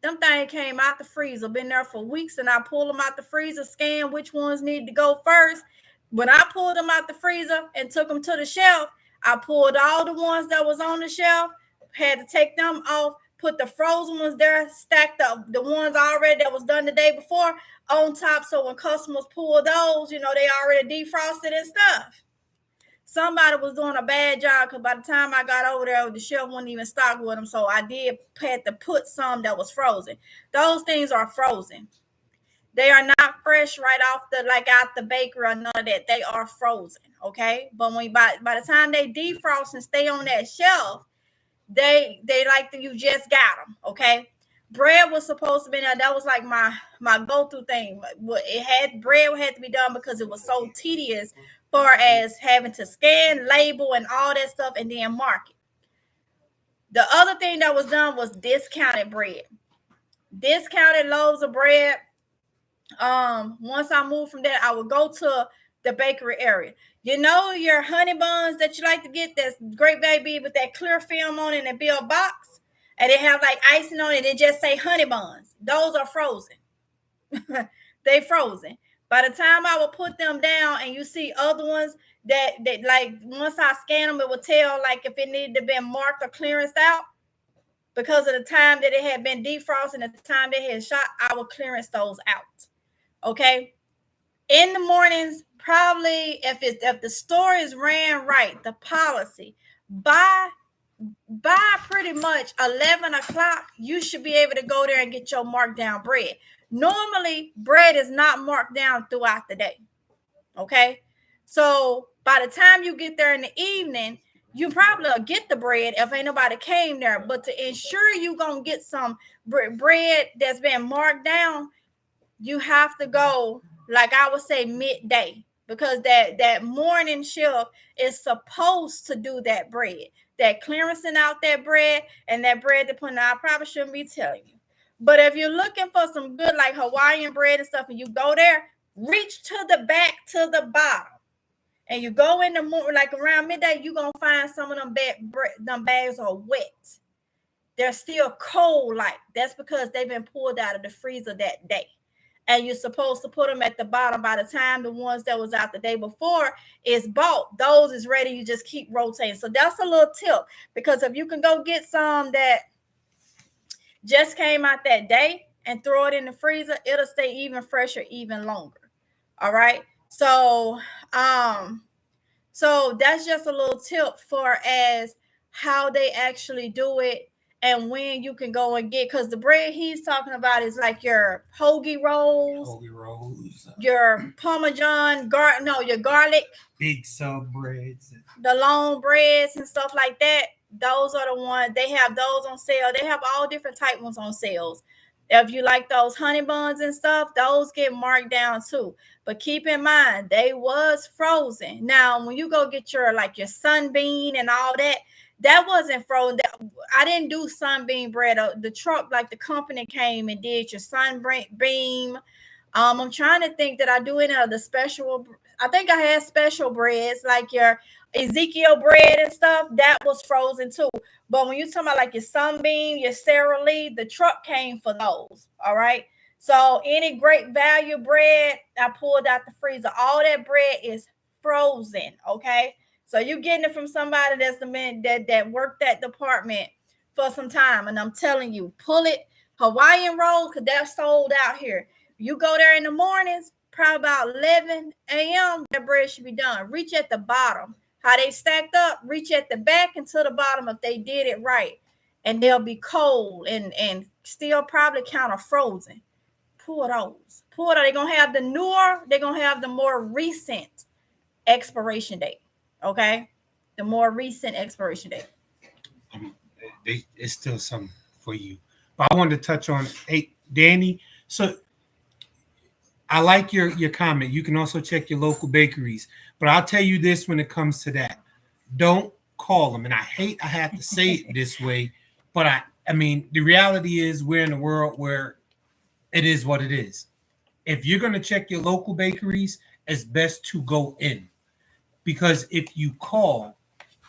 Them things came out the freezer, been there for weeks, and I pulled them out the freezer, scanned which ones need to go first. When I pulled them out the freezer and took them to the shelf, I pulled all the ones that was on the shelf, had to take them off, put the frozen ones there, stacked up the ones already that was done the day before on top. So when customers pull those, they already defrosted and stuff. Somebody was doing a bad job because by the time I got over there, the shelf wasn't even stocked with them. So I had to put some that was frozen. Those things are frozen. They are not fresh right off out the bakery or none of that. They are frozen, okay? But by the time they defrost and stay on that shelf, they you just got them, okay? Bread was supposed to be there. That was like my go-to thing. Bread had to be done because it was so tedious, far as having to scan, label, and all that stuff, and then mark it. The other thing that was done was discounted bread, discounted loaves of bread. Once I moved from there, I would go to the bakery area. Your honey buns that you like to get, that's Great Baby with that clear film on it and be a box, and they have like icing on it. They just say honey buns. Those are frozen. They frozen. By the time I would put them down, and you see other ones that like once I scan them, it would tell like if it needed to be marked or clearance out because of the time that it had been defrosted and the time they had shot. I would clearance those out. Okay. In the mornings, probably if the store is ran right, the policy by pretty much 11 o'clock, you should be able to go there and get your marked down bread. Normally, bread is not marked down throughout the day. Okay. So by the time you get there in the evening, you probably will get the bread if ain't nobody came there. But to ensure you gonna get some bread that's been marked down, you have to go, like I would say, midday, because that morning shift is supposed to do that bread, that clearancing out that bread, and that bread to put in. I probably shouldn't be telling you. But if you're looking for some good like Hawaiian bread and stuff, and you go there, reach to the back to the bottom, and you go in the morning, like around midday, you're going to find some of them bags are wet. They're still cold like. That's because they've been pulled out of the freezer that day. And you're supposed to put them at the bottom. By the time the ones that was out the day before is bought, those is ready. You just keep rotating. So that's a little tip, because if you can go get some that just came out that day and throw it in the freezer, it'll stay even fresher, even longer. All right. So that's just a little tip for as how they actually do it and when you can go and get, because the bread he's talking about is like your hoagie rolls, your Parmesan, your garlic, big sub breads, the long breads and stuff like that. Those are the ones, they have those on sale. They have all different type ones on sales. If you like those honey buns and stuff, those get marked down too. But keep in mind, they was frozen. Now, when you go get your sunbeam and all that, that wasn't frozen. I didn't do sunbeam bread. The truck, like the company came and did your sunbeam. I'm trying to think that I do any of the special. I think I had special breads like your Ezekiel bread and stuff. That was frozen too. But when you're talking about like your sunbeam, your Sara Lee, the truck came for those. All right. So any great value bread, I pulled out the freezer. All that bread is frozen. Okay. So you're getting it from somebody that's the man that worked that department for some time. And I'm telling you, pull it Hawaiian rolls, because that's sold out here. You go there in the mornings, probably about 11 a.m., that bread should be done. Reach at the bottom. How they stacked up, reach at the back and to the bottom if they did it right. And they'll be cold and still probably kind of frozen. Pull those. They're going to have the newer, they're going to have the more recent expiration date. Okay? The more recent expiration date. It's still something for you. But I wanted to touch on, hey, Danny. So I like your comment. You can also check your local bakeries. But I'll tell you this when it comes to that. Don't call them. And I hate I have to say it this way, but I mean, the reality is we're in a world where it is what it is. If you're going to check your local bakeries, it's best to go in. Because if you call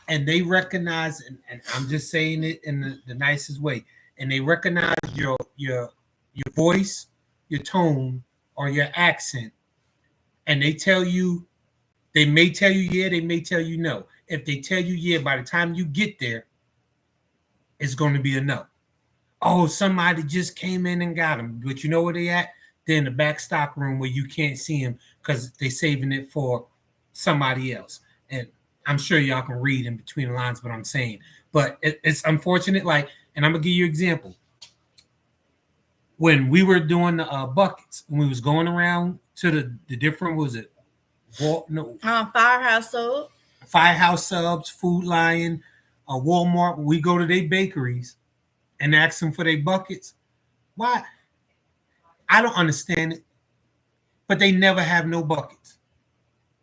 and they recognize, and I'm just saying it in the nicest way, and they recognize your voice, your tone, or your accent, and they tell you, they may tell you yeah, they may tell you no. If they tell you yeah, by the time you get there, it's going to be a no. Oh, somebody just came in and got them. But you know where they at? They're in the back stock room where you can't see them because they're saving it for somebody else. And I'm sure y'all can read in between the lines what I'm saying. But it's unfortunate. Like, and I'm going to give you an example. When we were doing the buckets, when we was going around to the different, was it? Firehouse Sub. Firehouse Subs, Food Lion, Walmart. We go to their bakeries and ask them for their buckets. Why? I don't understand it. But they never have no buckets.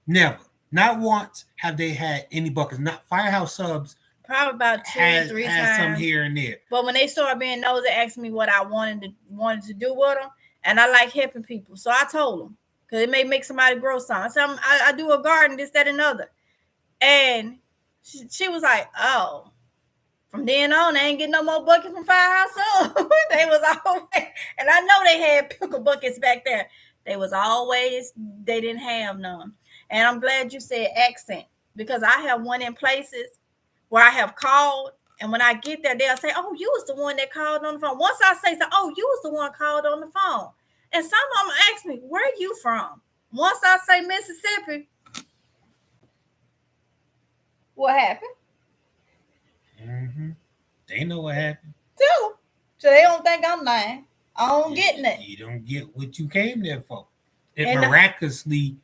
Never. Not once have they had any buckets. Not Firehouse Subs. Probably about three times. Some here and there. But when they started being nosy, asked me what I wanted to do with them, and I like helping people, so I told them because it may make somebody grow something. So I do a garden, this, that, and other, and she was like, "Oh." From then on, they ain't getting no more buckets from Firehouse Sub. They was always, and I know they had pickle buckets back there. They didn't have none. And I'm glad you said accent because I have one in places where I have called, and when I get there, they'll say, "Oh, you was the one that called on the phone." Once I say, "Oh, you was the one called on the phone," and some of them ask me, "Where are you from?" Once I say Mississippi, what happened? Mm-hmm. They know what happened. Tell them. So they don't think I'm lying. I don't get it. You don't get what you came there for. It miraculously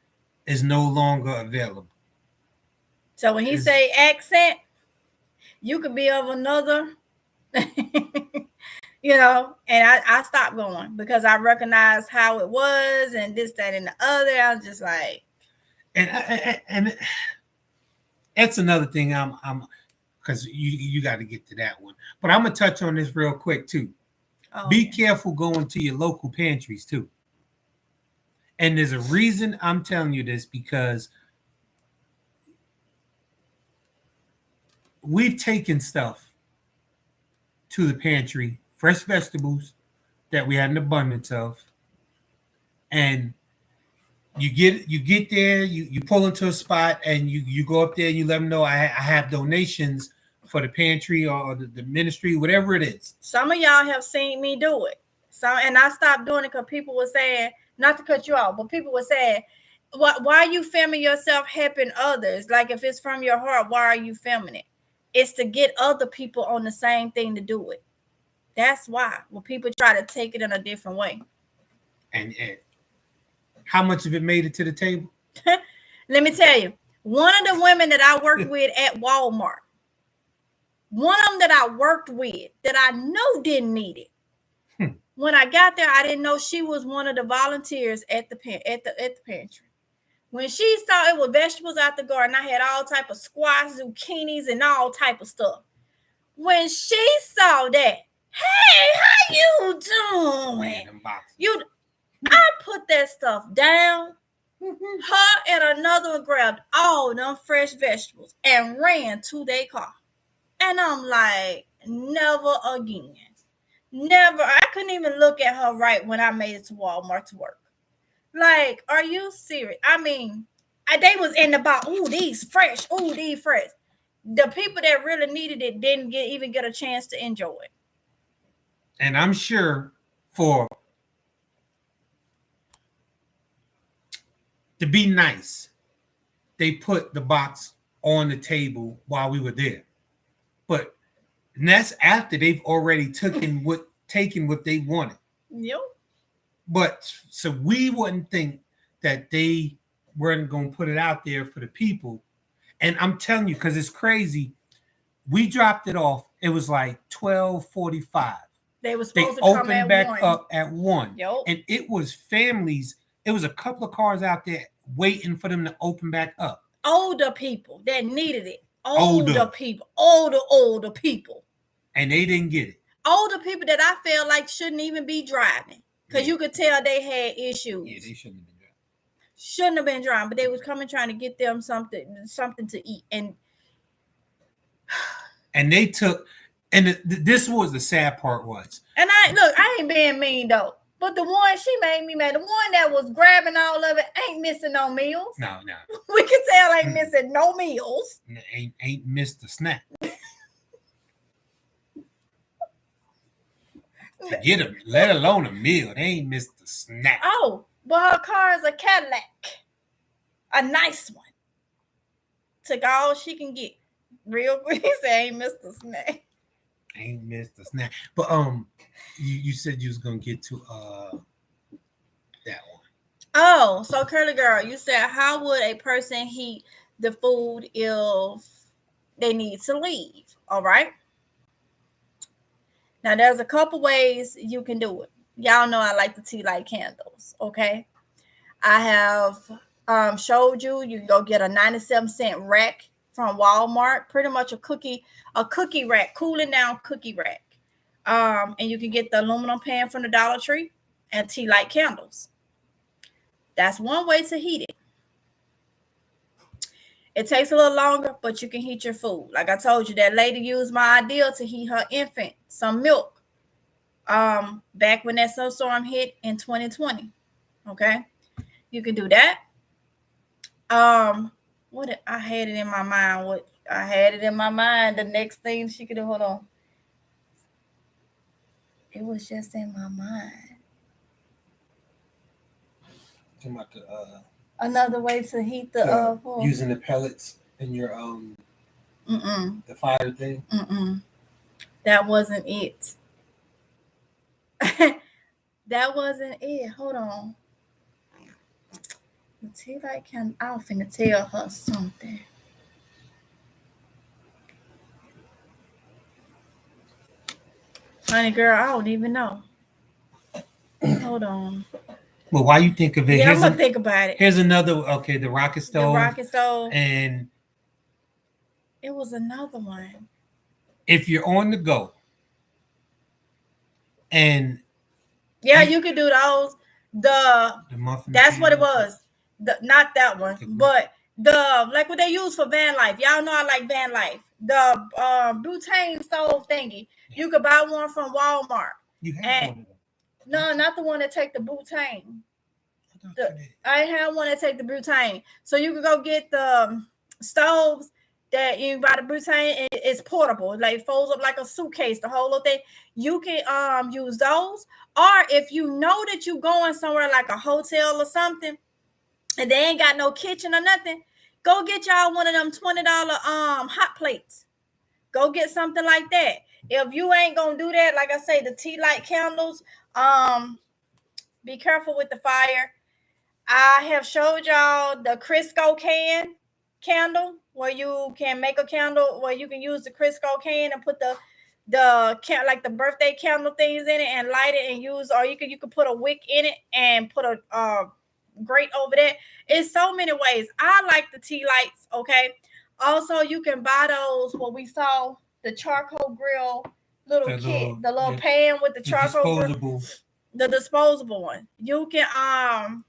is no longer available. So when he say accent, you could be of another, you know, and I stopped going because I recognized how it was and this, that, and the other. I was just like. And that's another thing I'm because you got to get to that one. But I'm going to touch on this real quick, too. Oh, be careful going to your local pantries, too. And there's a reason I'm telling you this because we've taken stuff to the pantry, fresh vegetables that we had an abundance of. And you get there, you pull into a spot and you go up there and you let them know I have donations for the pantry or the ministry, whatever it is. Some of y'all have seen me do it. And I stopped doing it because people were saying, not to cut you off, but people were saying, why are you filming yourself helping others? Like if it's from your heart, why are you filming it? It's to get other people on the same thing to do it. That's why. When people try to take it in a different way. And how much of it made it to the table? Let me tell you, one of the women that I worked with at Walmart, one of them that I worked with that I know didn't need it. When I got there, I didn't know she was one of the volunteers at the pantry. When she saw it was vegetables out the garden, I had all type of squash, zucchinis, and all type of stuff. When she saw that, hey, how you doing? I put that stuff down. Her and another one grabbed all them fresh vegetables and ran to their car. And I'm like, never again. Never. I couldn't even look at her right when I made it to Walmart to work. Like, are you serious? I mean, they was in the box. Ooh, these fresh. Ooh, these fresh. The people that really needed it didn't even get a chance to enjoy it. And I'm sure to be nice, they put the box on the table while we were there. But that's after they've already taken what they wanted. Yep. But so we wouldn't think that they weren't going to put it out there for the people. And I'm telling you, because it's crazy. We dropped it off. It was like 12:45. They were They supposed to come opened at back 1. up at 1. Yep. And it was families. It was a couple of cars out there waiting for them to open back up. Older people that needed it. Older. People. Older people. And they didn't get it. Older people that I feel like shouldn't even be driving. Because you could tell they had issues. Yeah, they shouldn't have been driving. Shouldn't have been driving, but they was coming trying to get them something to eat. And they took, and this was the sad part was. And I ain't being mean though. But the one, she made me mad. The one that was grabbing all of it ain't missing no meals. No. We can tell ain't missing no meals. Ain't missed the snack. Forget them, let alone a meal. They ain't missed the snack. Oh, but her car is a Cadillac. A nice one. Took all she can get. Real quick. He said ain't missed the snack. Ain't missed the snack. But you said you was gonna get to that one. Oh, so Curly Girl, you said how would a person heat the food if they need to leave? All right. Now there's a couple ways you can do it. Y'all know I like the tea light candles. Okay. I have showed you can go get a 97-cent rack from Walmart, pretty much a cookie rack, cooling down cookie rack. And you can get the aluminum pan from the Dollar Tree and tea light candles. That's one way to heat it. It takes a little longer, but you can heat your food. Like I told you, that lady used my idea to heat her infant some milk. Back when that snowstorm hit in 2020. Okay. You can do that. I had it in my mind. The next thing she could do, hold on. It was just in my mind. Another way to heat the using the pellets in your the fire thing. That wasn't it. That wasn't it. Hold on. The tea light can. I'm finna tell her something. Honey girl, I don't even know. Hold on. Well, why you think of it? Yeah, I'm gonna think about it. Here's another. Okay, the rocket stove. The rocket stove. And it was another one. If you're on the go, and you could do those. The muffin. That's what it was. Not that one, but like what they use for van life. Y'all know I like van life. The butane stove thingy. You could buy one from Walmart. You have one. No, not the one that take the butane. I have one that take the butane. So you could go get the stoves that you buy the butane. It's portable. Like it folds up like a suitcase. The whole little thing. You can use those. Or if you know that you're going somewhere like a hotel or something, and they ain't got no kitchen or nothing, go get y'all one of them $20 hot plates. Go get something like that. If you ain't gonna do that, like I say, the tea light candles, be careful with the fire. I have showed y'all the Crisco candle where you can make a candle where you can use the Crisco can and put the like the birthday candle things in it and light it and use, or you can put a wick in it and put a grate over that. It's so many ways. I like the tea lights. Okay. Also, you can buy those what we saw, the charcoal grill little kit, the little pan with the charcoal grill, the disposable one. You can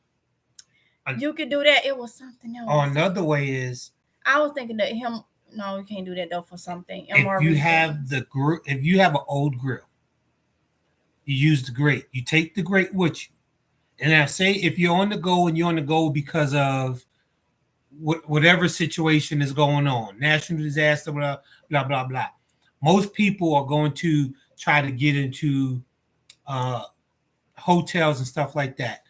you can do that. It was something else. Oh, another way is I was thinking that him. No, you can't do that though for something. If you have if you have an old grill, you use the grate. You take the grate with you. And I say if you're on the go and you're on the go because of whatever situation is going on, national disaster, blah, blah, blah, blah. Most people are going to try to get into hotels and stuff like that.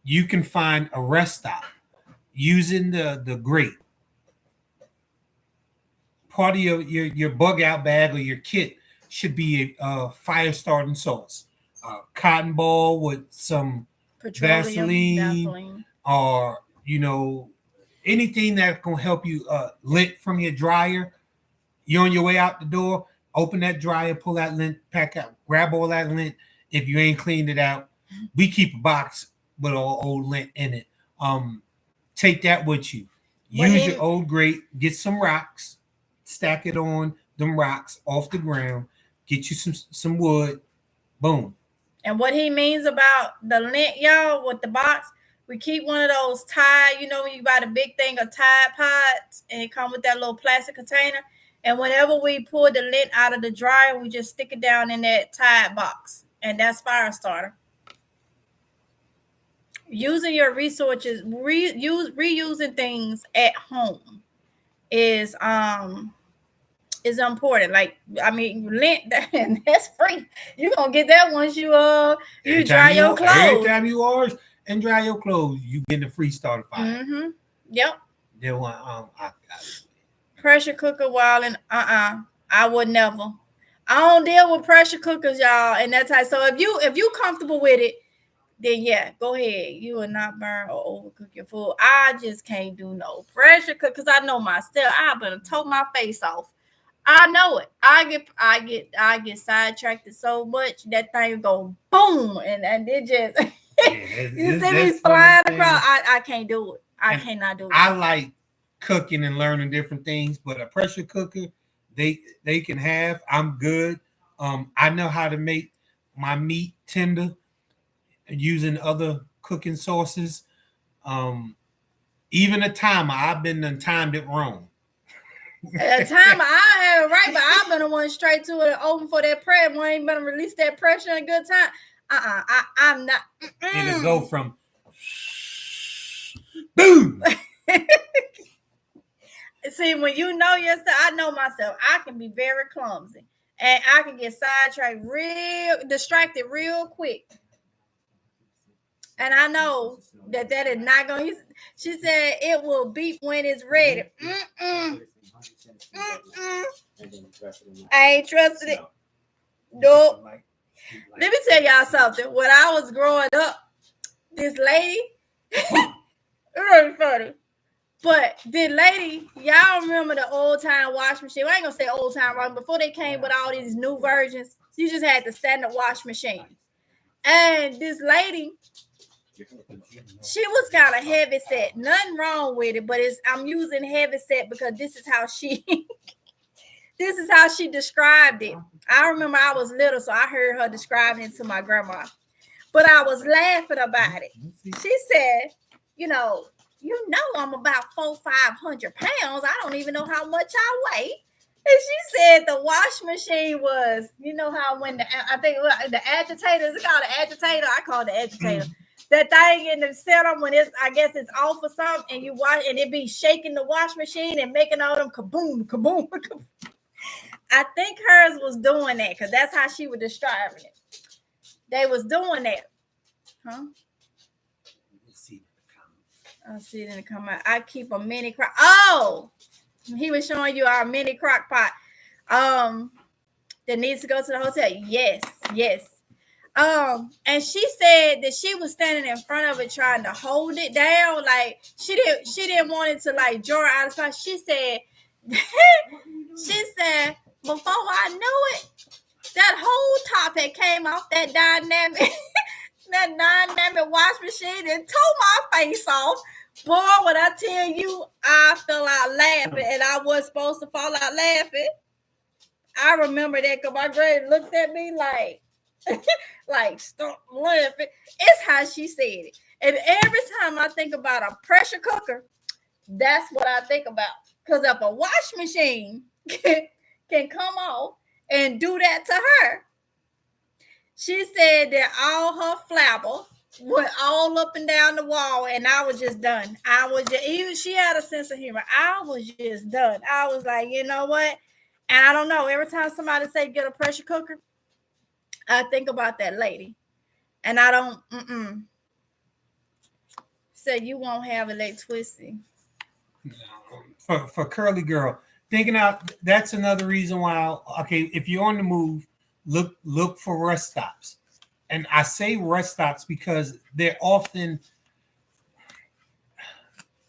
You can find a rest stop using the grate. Part of your bug out bag or your kit should be a fire starting sauce, cotton ball with some Vaseline, or anything that's gonna help you lint from your dryer. You're on your way out the door, open that dryer, pull that lint pack out, grab all that lint. If you ain't cleaned it out, we keep a box with all old lint in it. Take that with you. Use your old grate, get some rocks, stack it on them rocks off the ground, get you some wood, boom. And what he means about the lint, y'all, with the box, we keep one of those Tide, when you buy the big thing of Tide Pods and it come with that little plastic container. And whenever we pull the lint out of the dryer, we just stick it down in that Tide box. And that's fire starter. Using your resources, reusing things at home is important. Like, lint, that's free. You're gonna get that once you dry your clothes. Every time you wash and dry your clothes, you get a free starter fire. Mm-hmm. Yep. Then one pressure cooker wilding. I would never. I don't deal with pressure cookers, y'all, and that's how. So if you comfortable with it, then yeah, go ahead. You will not burn or overcook your food. I just can't do no pressure cook because I know myself. I've been told my face off. I know it. I get sidetracked so much that thing go boom and it just you see me flying across. I can't do it. I cannot do it. I like cooking and learning different things, but a pressure cooker they can have. I'm good. I know how to make my meat tender using other cooking sauces. Even a timer, I've been timed it wrong. A timer, I have it right, but I've been the one straight to it open for that prayer. One ain't gonna release that pressure in a good time. I'm not. It'll go from boom. See, when you know yourself, I know myself. I can be very clumsy, and I can get sidetracked, distracted real quick. And I know that is not going to. She said it will beep when it's ready. I ain't trusted it. Nope. Let me tell y'all something. When I was growing up, this lady, it was funny. But the lady, y'all remember the old time wash machine? I ain't gonna say old time, right? Before they came with all these new versions, you just had the standard wash machine. And this lady, she was kind of heavy set. Nothing wrong with it, but I'm using heavy set because this is how she described it. I remember I was little, so I heard her describing it to my grandma. But I was laughing about it. She said, I'm about 400-500 pounds. I don't even know how much I weigh. And she said the wash machine was, how when I think the agitator, is it called an agitator? I call it the agitator. That thing in the center when it's off or something, and you watch and it be shaking the wash machine and making all them kaboom, kaboom, kaboom. I think hers was doing that because that's how she was describing it. They was doing that. Huh? I'll see it in the comment. I keep a mini crock. Oh, he was showing you our mini crock pot. That needs to go to the hotel. Yes. And she said that she was standing in front of it trying to hold it down. Like she didn't want it to like jar out of spot. She said before I knew it, that whole top had came off that dynamic wash machine and tore my face off. Boy, when I tell you, I fell out laughing, and I wasn't supposed to fall out laughing. I remember that because my granny looked at me like stop laughing. It's how she said it. And every time I think about a pressure cooker, that's what I think about. Because if a wash machine can come off and do that to her, she said that all her flabber went all up and down the wall, and I was just done. She had a sense of humor. I was just done. I was like, you know what? And I don't know. Every time somebody say get a pressure cooker, I think about that lady, and I don't. So you won't have a leg twisty. For curly girl, thinking out. That's another reason why. Okay, if you're on the move, look for rest stops. And I say rest stops because they're often,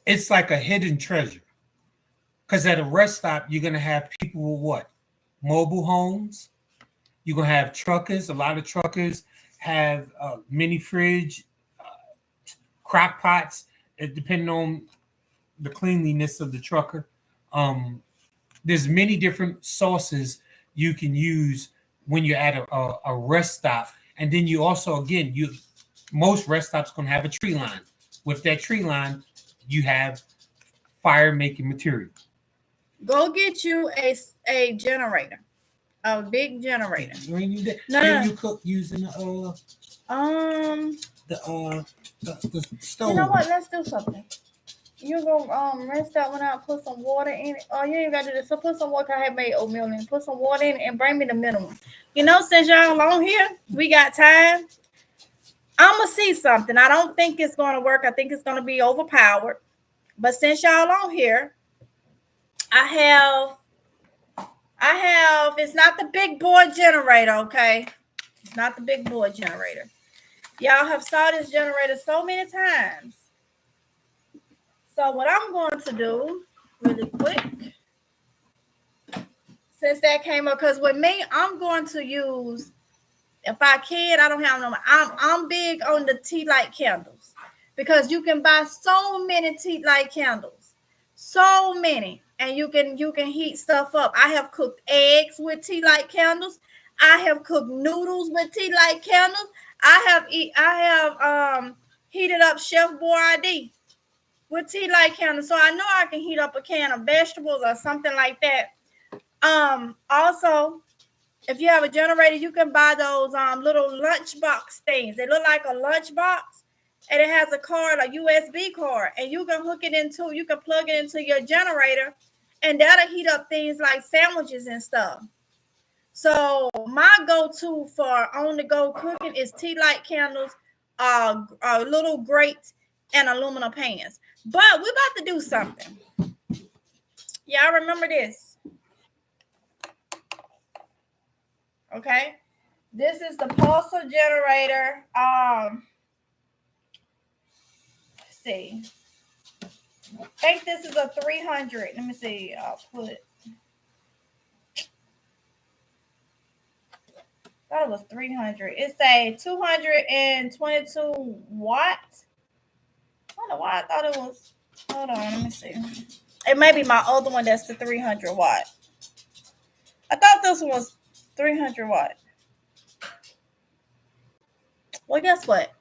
it's like a hidden treasure. Because at a rest stop, you're gonna have people with what? Mobile homes. You're gonna have truckers. A lot of truckers have mini fridge, crock pots, depending on the cleanliness of the trucker. Um, there's many different sauces you can use when you're at a rest stop, and then you also, again, you most rest stops gonna have a tree line. With that tree line, you have fire making material. Go get you a generator, a big generator. You cook using Um, the stove. you know what? Let's do something. You go rinse that one out, put some water in it. Oh, you ain't got to do this. So put some water. I have made oatmeal in it. Put some water in it and bring me the middle one. You know, since y'all on here, we got time. I'ma see something. I don't think it's gonna work. I think it's gonna be overpowered. But since y'all on here, I have, it's not the big boy generator, okay? It's not the big boy generator. Y'all have saw this generator so many times. So what I'm going to do really quick, since that came up, because with me, I'm going to use, if I can, I don't have no, I'm big on the tea light candles because you can buy so many tea light candles, so many, and you can heat stuff up. I have cooked eggs with tea light candles. I have cooked noodles with tea light candles. I have heated up Chef Boyardee with tea light candles, so I know I can heat up a can of vegetables or something like that. Also, if you have a generator, you can buy those little lunchbox things. They look like a lunchbox, and it has a card, a USB card, and you can you can plug it into your generator, and that'll heat up things like sandwiches and stuff. So my go-to for on-the-go cooking is tea light candles, a little grate, and aluminum pans. But we're about to do something. Y'all remember this? Okay. This is the pulsar generator. Let's see. I think this is a 300. Let me see. I'll put. Thought it was 300. It's a 222 watt. I don't know why I thought it was. Hold on, let me see. It may be my other one that's the 300 watt. I thought this one was 300 watt. Well, guess what?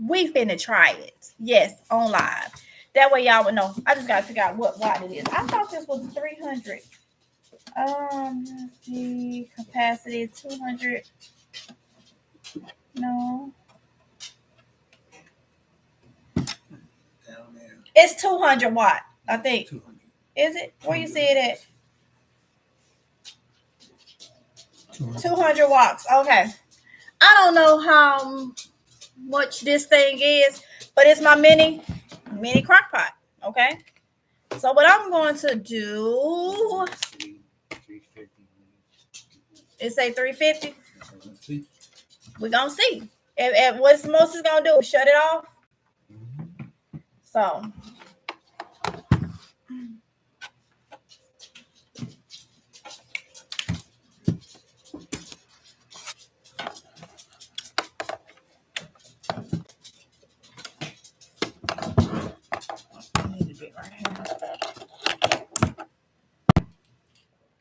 We finna try it. Yes, on live. That way y'all would know. I just gotta figure out what watt it is. I thought this was 300. Let's see. Capacity 200. No. It's 200 watt, I think. 200. Is it? Where you see it at? 200 watts. Okay. I don't know how much this thing is, but it's my mini crock pot. Okay. So what I'm going to do is say 350. We're gonna see. And what's most is gonna do is shut it off. So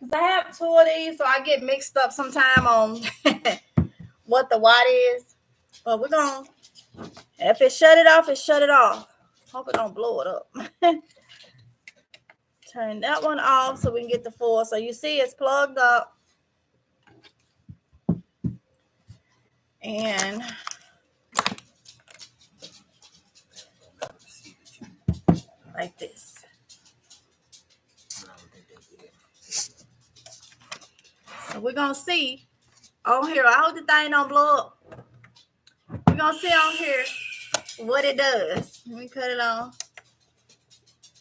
because I have two of these, so I get mixed up sometime on what the watt is. But we're gonna, if it shut it off, it shut it off. Hope it don't blow it up. Turn that one off so we can get the full. So you see it's plugged up. And like this. So we're gonna see On here, I hope the thing don't blow up. We're gonna see on here what it does. Let me cut it on.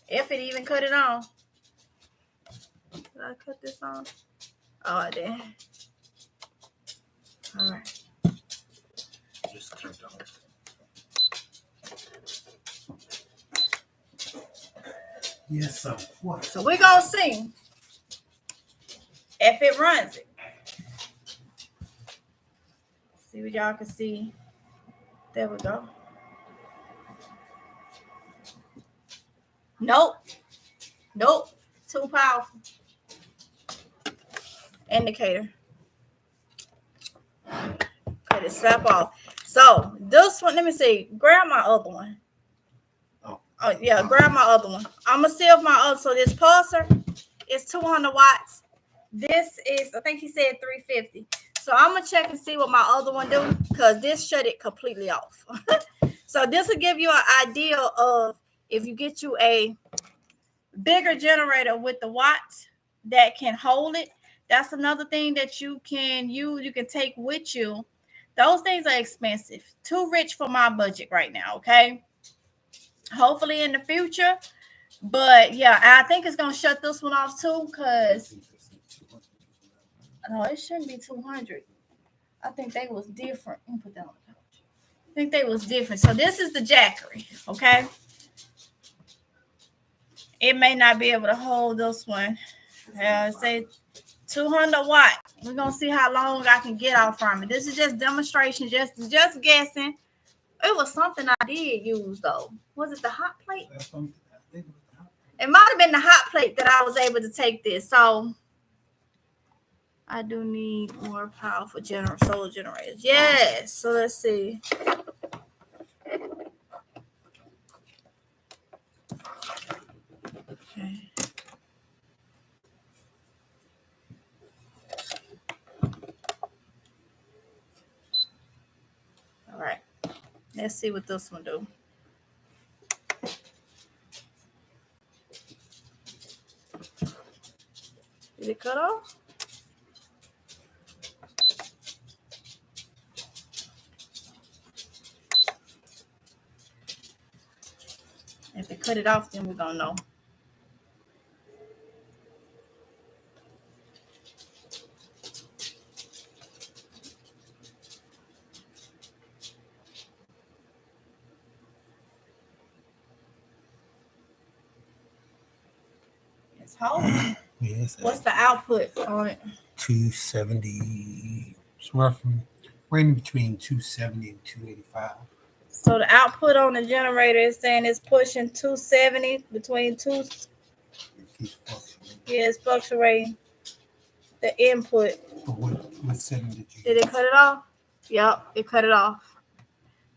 If it even cut it on. Did I cut this on? Oh, I did. All right. Just cut it off. Yes, so what? So we're gonna see if it runs it. See what y'all can see. There we go. Nope. Too powerful. Indicator. Cut it, slap off. So this one, let me see. Grab my other one. Oh yeah, grab my other one. I'm gonna see if my other. So this pulsar is 200 watts. This is, I think he said 350. So I'm gonna check and see what my other one do, because this shut it completely off. So this will give you an idea of if you get you a bigger generator with the watts that can hold it. That's another thing that you can use. You can take with you. Those things are expensive. Too rich for my budget right now. Okay. Hopefully in the future. But yeah, I think it's gonna shut this one off too, because no, it shouldn't be 200. I think they was different. Let me put that on the couch. I think they was different. So this is the Jackery, okay? It may not be able to hold this one. Say 200 watt. We're gonna see how long I can get out from it. This is just demonstration, just guessing. It was something I did use though. Was it the hot plate? It might have been the hot plate that I was able to take this. So I do need more powerful solar generators. Yes. So let's see. Okay. All right. Let's see what this one do. Did it cut off? If it cut it off, then we're gonna know. It's holding. Yes. What's the output on it? 270. It's roughly right in between 270 and 285. So the output on the generator is saying it's pushing 270 between two. Yeah, it's fluctuating. The input. What setting did you? Did it cut it off? Yep, it cut it off.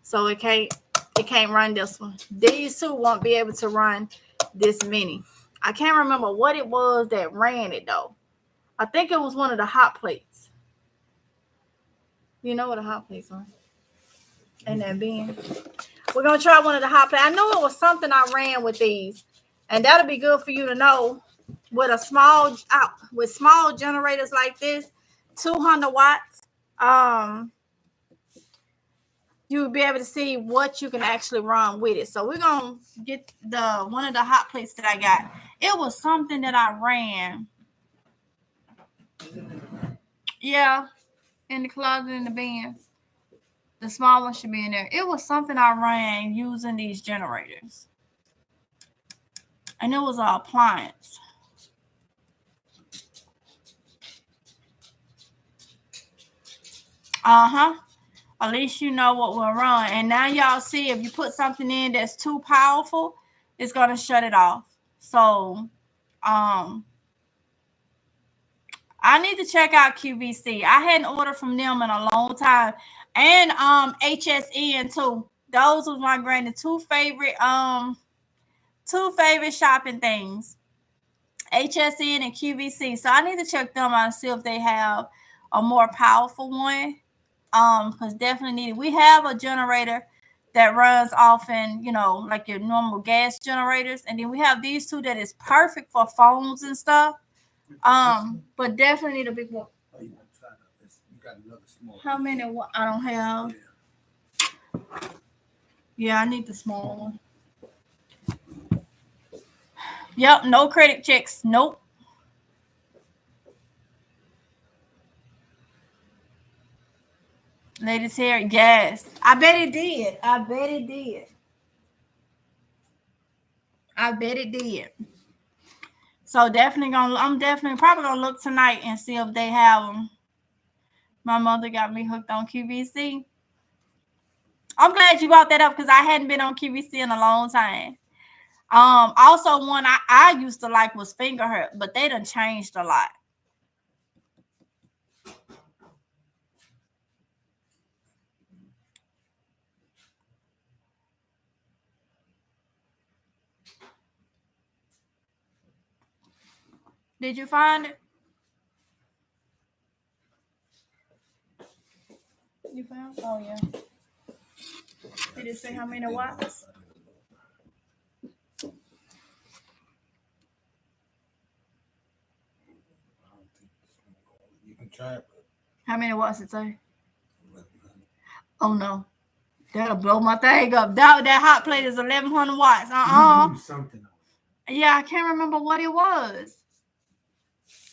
So it can't run this one. These two won't be able to run this mini. I can't remember what it was that ran it though. I think it was one of the hot plates. You know what a hot plates are? And that bin. We're gonna try one of the hot plates. I know it was something I ran with these, and that'll be good for you to know. With a small generators like this, 200 watts, you'll be able to see what you can actually run with it. So we're gonna get one of the hot plates that I got. It was something that I ran. Yeah, in the closet in the bin. The small one should be in there. It was something I ran using these generators. And it was an appliance. At least you know what will run. And now y'all see if you put something in that's too powerful, it's going to shut it off. So, I need to check out QVC. I hadn't ordered from them in a long time. And HSN too. Those was my granny two favorite shopping things. HSN and QVC. So I need to check them out and see if they have a more powerful one. Because definitely needed. We have a generator that runs often, like your normal gas generators, and then we have these two that is perfect for phones and stuff. But definitely need a big one. got another small. How many? I don't have. Yeah, I need the small one. Yep, no credit checks. Nope. Ladies hair, yes. I bet it did. I bet it did. I bet it did. So I'm definitely probably gonna look tonight and see if they have them. My mother got me hooked on QVC. I'm glad you brought that up because I hadn't been on QVC in a long time. Also one I used to like was Finger Hurt, but they done changed a lot. Did you find it? You found? Oh yeah. Did it say how many watts? You can try it. How many watts it say? Oh no. That'll blow my thing up. That hot plate is 1100 watts. Something. Yeah, I can't remember what it was.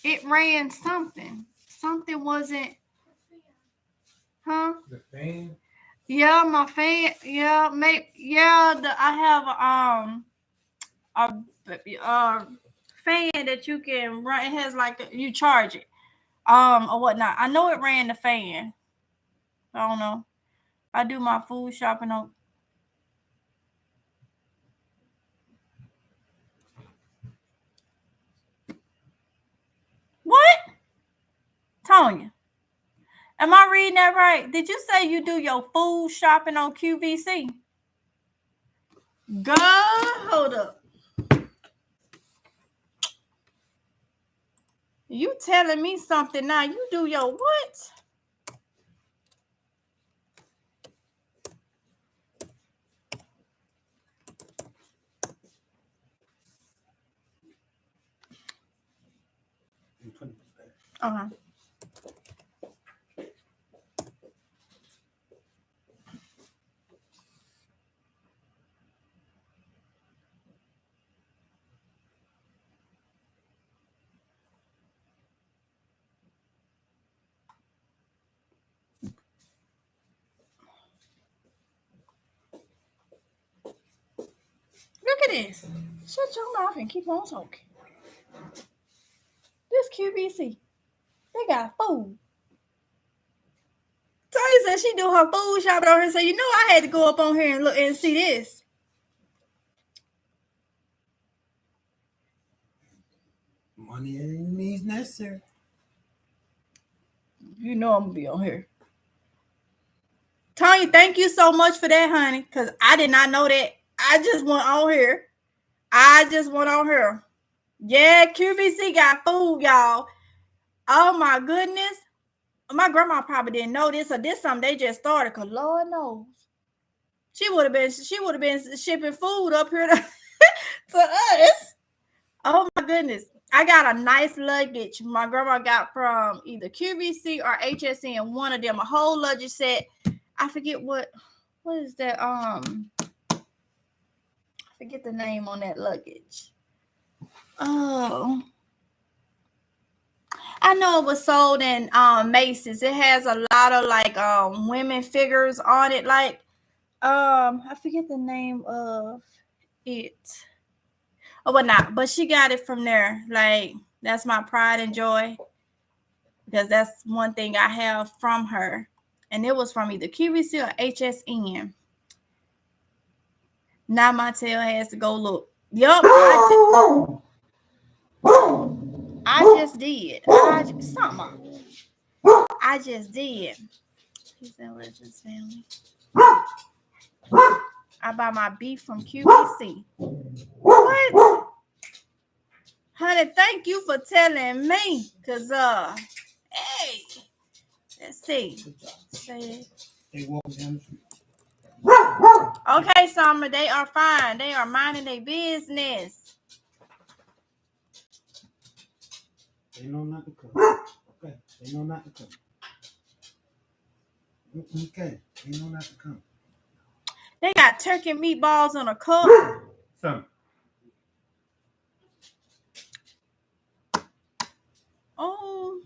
It ran something. Something wasn't. Huh? The fan? Yeah, my fan. Yeah, I have a fan that you can run. It has you charge it, or whatnot. I know it ran the fan. I don't know. I do my food shopping on. What? Tonya, am I reading that right? Did you say you do your food shopping on QVC? Girl, hold up. You telling me something now. You do your what? Uh-huh. Look at this. Shut your mouth and keep on talking. This QVC. They got food. Tanya said she do her food shopping on here. So I had to go up on here and look and see this. Money ain't means necessary. I'm gonna be on here. Tanya, thank you so much for that, honey. Because I did not know that. I just went on here. Yeah, QVC got food, y'all. Oh my goodness. My grandma probably didn't know this, or this something they just started, because Lord knows. She would have been shipping food up here to us. Oh my goodness. I got a nice luggage my grandma got from either QVC or HSN, one of them, a whole luggage set. I forget what is that? I forget the name on that luggage. Oh, I know it was sold in Macy's. It has a lot of women figures on it. I forget the name of it. Or whatnot. But she got it from there. That's my pride and joy. Because that's one thing I have from her. And it was from either QVC or HSN. Now my tail has to go look. Yup. I just did. I just did. Peace and blessings, family. I buy my beef from QVC. What? Honey, thank you for telling me. Because, hey, let's see. Say it. Okay, Summer, they are fine. They are minding their business. They know not to come. Okay, they know not to come. Okay, you know not to come. They got turkey meatballs in a cup. Some. Oh.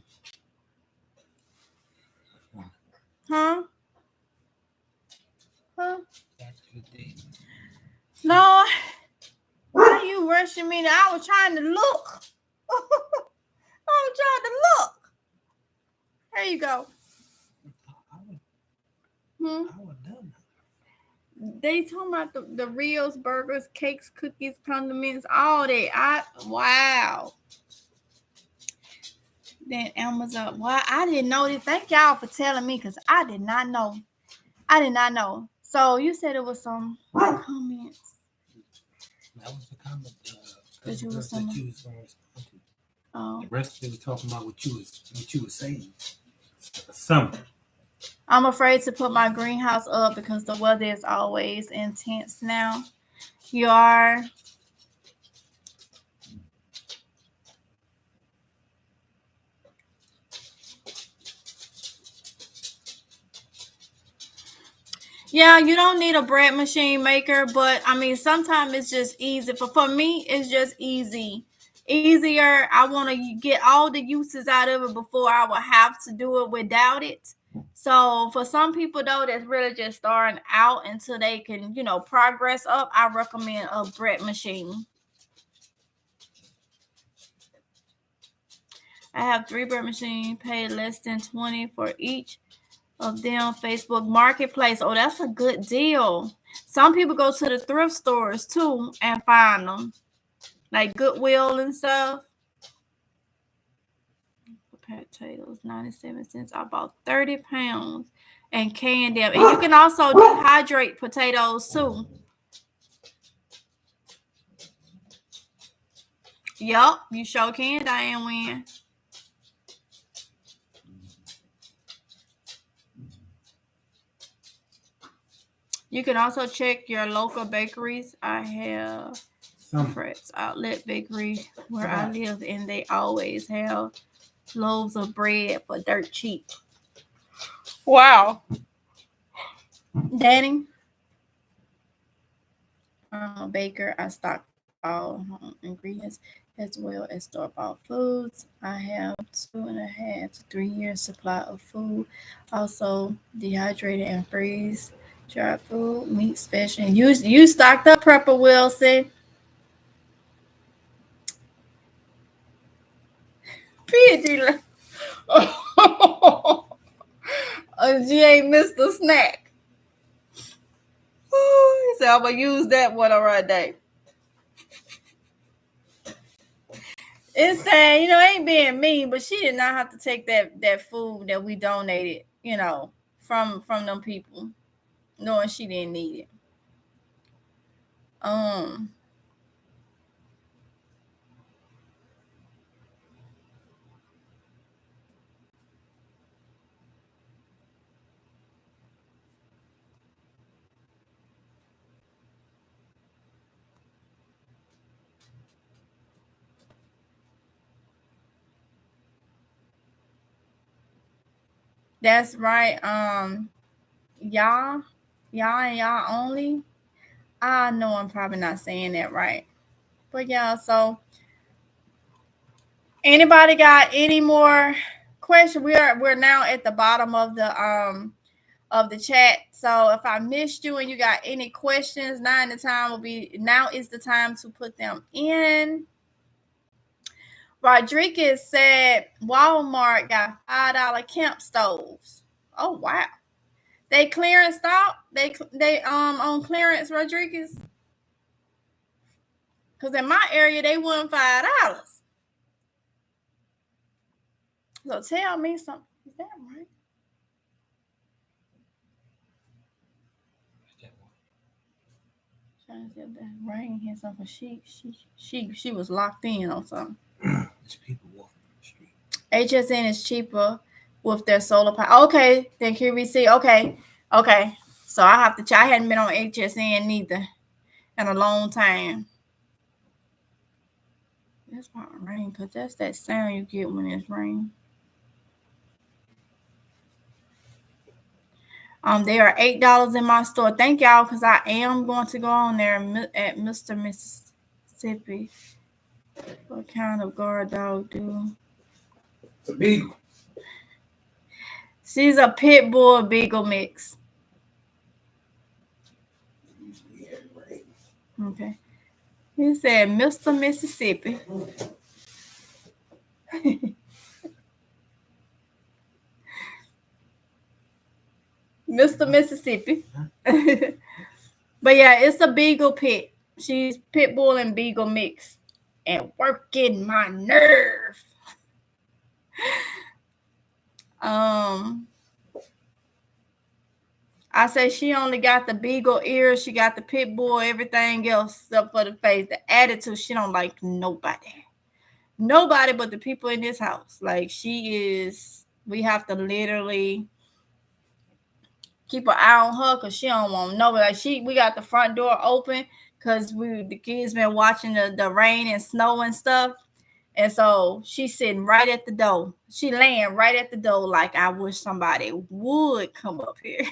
Huh? Huh? No. Why you rushing me? I was trying to look. I was trying to look. There you go. I would done. They talking about the reels, burgers, cakes, cookies, condiments, all that. Wow. Then Amazon. Why I didn't know this. Thank y'all for telling me because I did not know. I did not know. So you said it was some comments. That was the comment that you was that you was going to respond to. Oh. The rest of it was talking about what you was saying. Some. I'm afraid to put my greenhouse up because the weather is always intense now. You are. Yeah, you don't need a bread machine maker, but I mean, sometimes it's just easy. For me, it's just easier. I want to get all the uses out of it before I would have to do it without it. So for some people though, that's really just starting out until they can, progress up, I recommend a bread machine. I have 3 bread machines, paid less than $20 for each of them. Facebook Marketplace. Oh, that's a good deal. Some people go to the thrift stores too and find them, like Goodwill and stuff. Potatoes, 97 cents. I bought 30 pounds and canned them. And you can also dehydrate potatoes too. Yup, you sure can, Diane Wynn. You can also check your local bakeries. I have Fred's Outlet Bakery where I live, and they always have loaves of bread for dirt cheap. Wow. Danny? Baker, I stock all ingredients as well as store-bought foods. I have 2.5 to 3 years supply of food. Also dehydrated and freeze dried food, meat, fish, and you stocked up, Prepper Wilson. PG. She ain't missed a snack. He said, I'm going to use that one on right day. It's saying, ain't being mean, but she did not have to take that food that we donated, from them people, knowing she didn't need it. That's right. Y'all and y'all only. I know I'm probably not saying that right, but yeah. So, anybody got any more questions? We're now at the bottom of the chat. So if I missed you and you got any questions, now is the time to put them in. Rodriguez said Walmart got $5 camp stoves. Oh wow. They clearance stock? They on clearance, Rodriguez? Because in my area they won $5. So tell me something. Is that right? Trying to see if that rain hit something. She was locked in on something. There's people walking on the street. HSN is cheaper with their solar power. Okay, then QVC. Okay. So I have to check. I hadn't been on HSN neither in a long time. That's why it rain, because that's that sound you get when it's rain. They are $8 in my store. Thank y'all, because I am going to go on there at Mr. Mississippi. What kind of guard dog do? It's a beagle. She's a pit bull beagle mix. Okay. He said Mr. Mississippi. Mr. Mississippi. But yeah, it's a beagle pit. She's pit bull and beagle mix. And working my nerve. I say she only got the beagle ears, she got the pit bull, everything else except for the face. The attitude, she don't like nobody. Nobody but the people in this house. Like, we have to literally keep an eye on her because she don't want nobody. Like, we got the front door open because the kids been watching the rain and snow and stuff. And so she's sitting right at the door. She laying right at the door like, I wish somebody would come up here.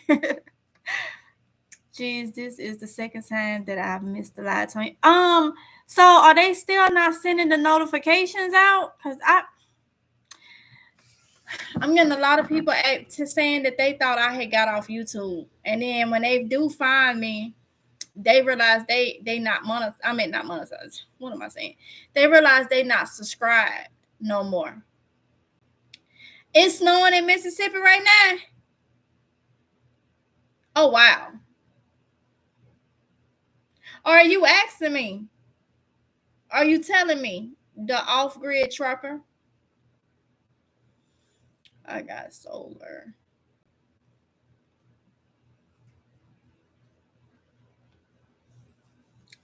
Jeez, this is the second time that I've missed the live tweet. So are they still not sending the notifications out? Because I'm getting a lot of people saying that they thought I had got off YouTube. And then when they do find me, they realize they not monetized. I mean, not monetized. What am I saying? They realize they not subscribed no more. It's snowing in Mississippi right now. Oh, wow. Or are you asking me? Are you telling me the off-grid trucker? I got solar.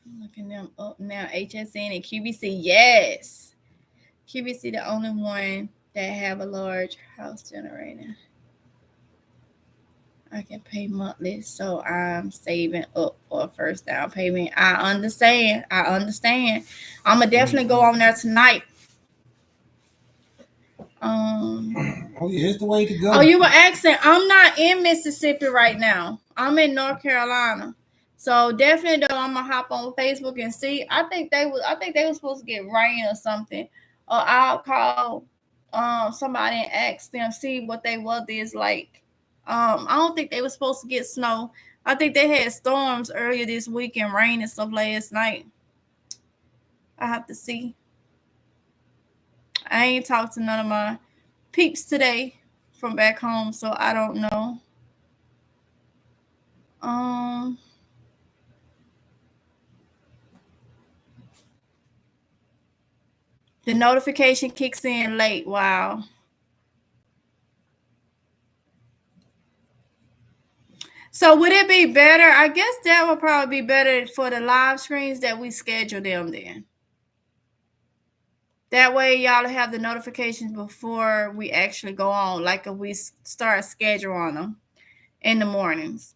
I'm looking them up now. HSN and QVC. Yes. QVC the only one that have a large house generator. I can pay monthly, so I'm saving up for a first down payment. I understand. I'm gonna definitely go on there tonight. Oh, yeah, here's the way to go. Oh, you were asking. I'm not in Mississippi right now. I'm in North Carolina. So definitely though, I'm gonna hop on Facebook and see. I think they were supposed to get rain or something. Or I'll call somebody and ask them, see what their weather is like. I don't think they were supposed to get snow. I think they had storms earlier this week and rain and stuff last night. I have to see. I ain't talked to none of my peeps today from back home, so I don't know. The notification kicks in late. Wow. So would it be better? I guess that would probably be better for the live screens that we schedule them then. That way y'all have the notifications before we actually go on, like if we start scheduling them in the mornings.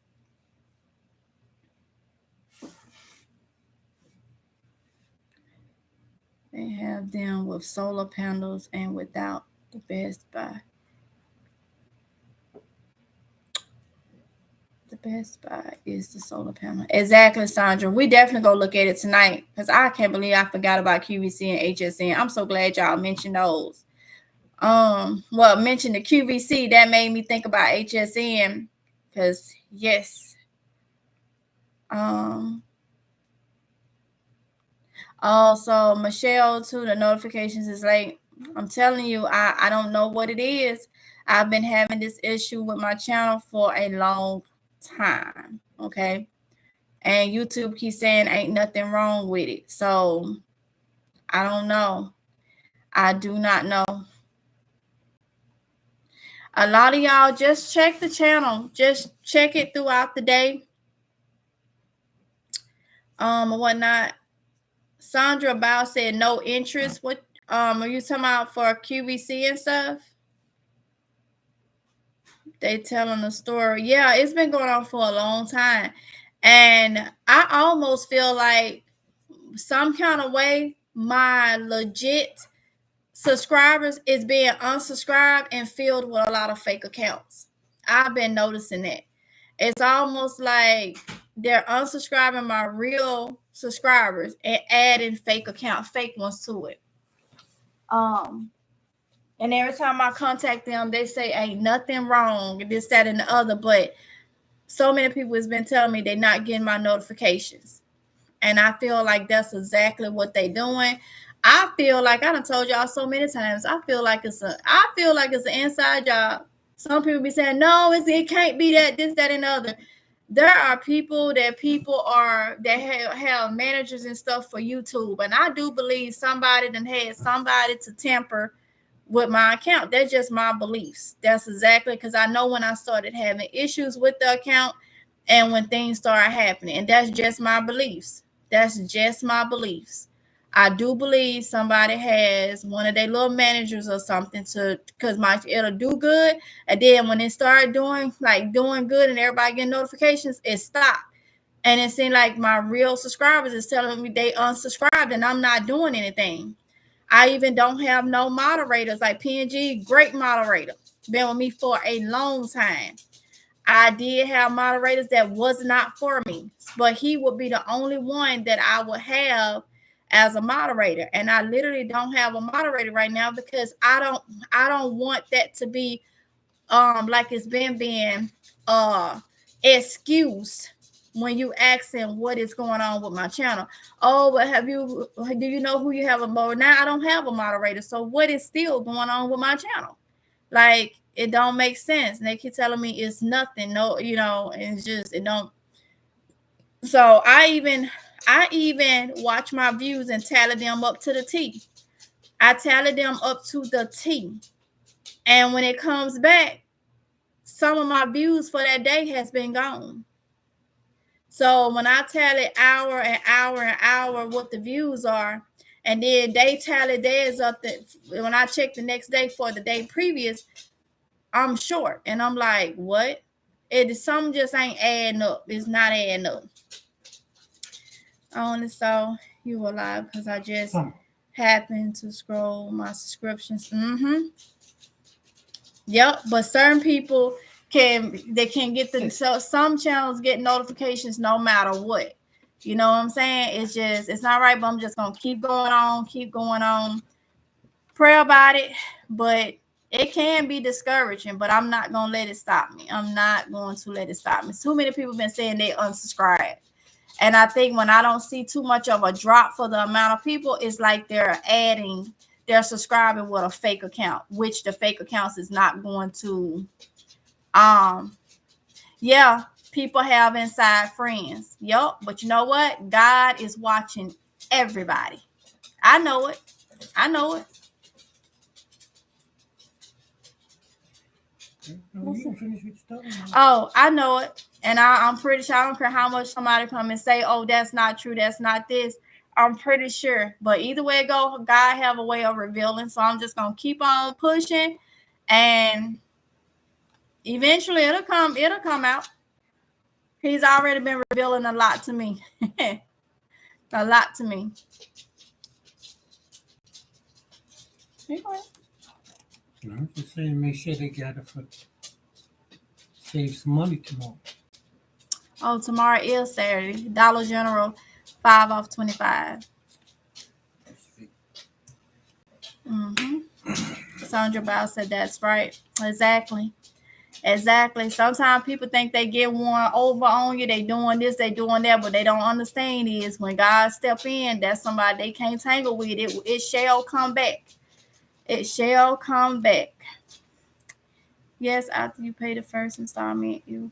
They have them with solar panels and without the Best Buy. The Best Buy is the solar panel. Exactly, Sandra. We definitely go look at it tonight because I can't believe I forgot about QVC and HSN. I'm so glad y'all mentioned those. Mentioned the QVC. That made me think about HSN because, yes. Also, Michelle, too, the notifications is late. I'm telling you, I don't know what it is. I've been having this issue with my channel for a long time, okay? And YouTube keeps saying ain't nothing wrong with it. So, I don't know. I do not know. A lot of y'all just check the channel. Just check it throughout the day. Whatnot. Sandra Bow said no interest. What are you talking about for QVC and stuff? They telling the story. Yeah, it's been going on for a long time. And I almost feel like some kind of way my legit subscribers is being unsubscribed and filled with a lot of fake accounts. I've been noticing that. It's almost like they're unsubscribing my real subscribers and adding fake ones to it. And every time I contact them, they say ain't nothing wrong, this, that, and the other. But so many people has been telling me they're not getting my notifications. And I feel like that's exactly what they're doing. I feel like I done told y'all so many times. I feel like it's an inside job. Some people be saying, no, it can't be that, this, that, and the other. There are people that have managers and stuff for YouTube. And I do believe somebody done had somebody to tamper with my account. That's just my beliefs. That's exactly, because I know when I started having issues with the account and when things started happening. And that's just my beliefs. That's just my beliefs. I do believe somebody has one of their little managers or something because it'll do good. And then when it started doing good and everybody getting notifications, it stopped. And it seemed like my real subscribers is telling me they unsubscribed and I'm not doing anything. I even don't have no moderators. Like PNG, great moderator. Been with me for a long time. I did have moderators that was not for me, but he would be the only one that I would have as a moderator. And I literally don't have a moderator right now because I don't want that to be like it's been being excuse when you asking what is going on with my channel. Oh, but do you know who you have a moderator? Now I don't have a moderator. So what is still going on with my channel? Like, it don't make sense. And they keep telling me it's nothing. No, it's just, it don't. So I even watch my views and tally them up to the T. I tally them up to the T. And when it comes back, some of my views for that day has been gone. So when I tally hour and hour and hour what the views are, and then they tally theirs up, when I check the next day for the day previous, I'm short. And I'm like, what? Something just ain't adding up. It's not adding up. I only saw you were live because I just happened to scroll my subscriptions. Yep, but certain people can get so some channels get notifications no matter what. You know what I'm saying? It's not right, but I'm just gonna keep going on. Pray about it, but it can be discouraging, but I'm not going to let it stop me. I'm not going to let it stop me. Too many people have been saying they unsubscribe. And I think when I don't see too much of a drop for the amount of people, it's like they're subscribing with a fake account, which the fake accounts is not going to, people have inside friends. Yup. But you know what? God is watching everybody. I know it. Oh, I know it. And I'm pretty sure, I don't care how much somebody come and say, oh, that's not true, that's not this. I'm pretty sure. But either way it go, God have a way of revealing. So I'm just going to keep on pushing. And eventually it'll come out. He's already been revealing a lot to me. A lot to me. I'm just saying, make sure they got it for save some money tomorrow. Oh, tomorrow is Saturday. Dollar General, 5 off 25. Sandra Bow said that's right. Exactly. Sometimes people think they get one over on you. They doing this, they doing that, but they don't understand is when God step in, that's somebody they can't tangle with. It shall come back. It shall come back. Yes, after you pay the first installment, you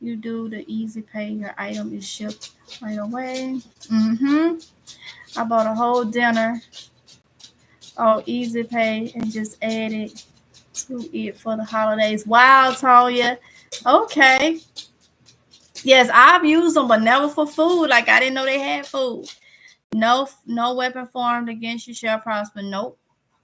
do the easy pay. Your item is shipped right away. I bought a whole dinner. Oh, easy pay and just add it to it for the holidays. Wow, Tonya. Okay. Yes, I've used them, but never for food. Like, I didn't know they had food. No weapon formed against you shall prosper. Nope.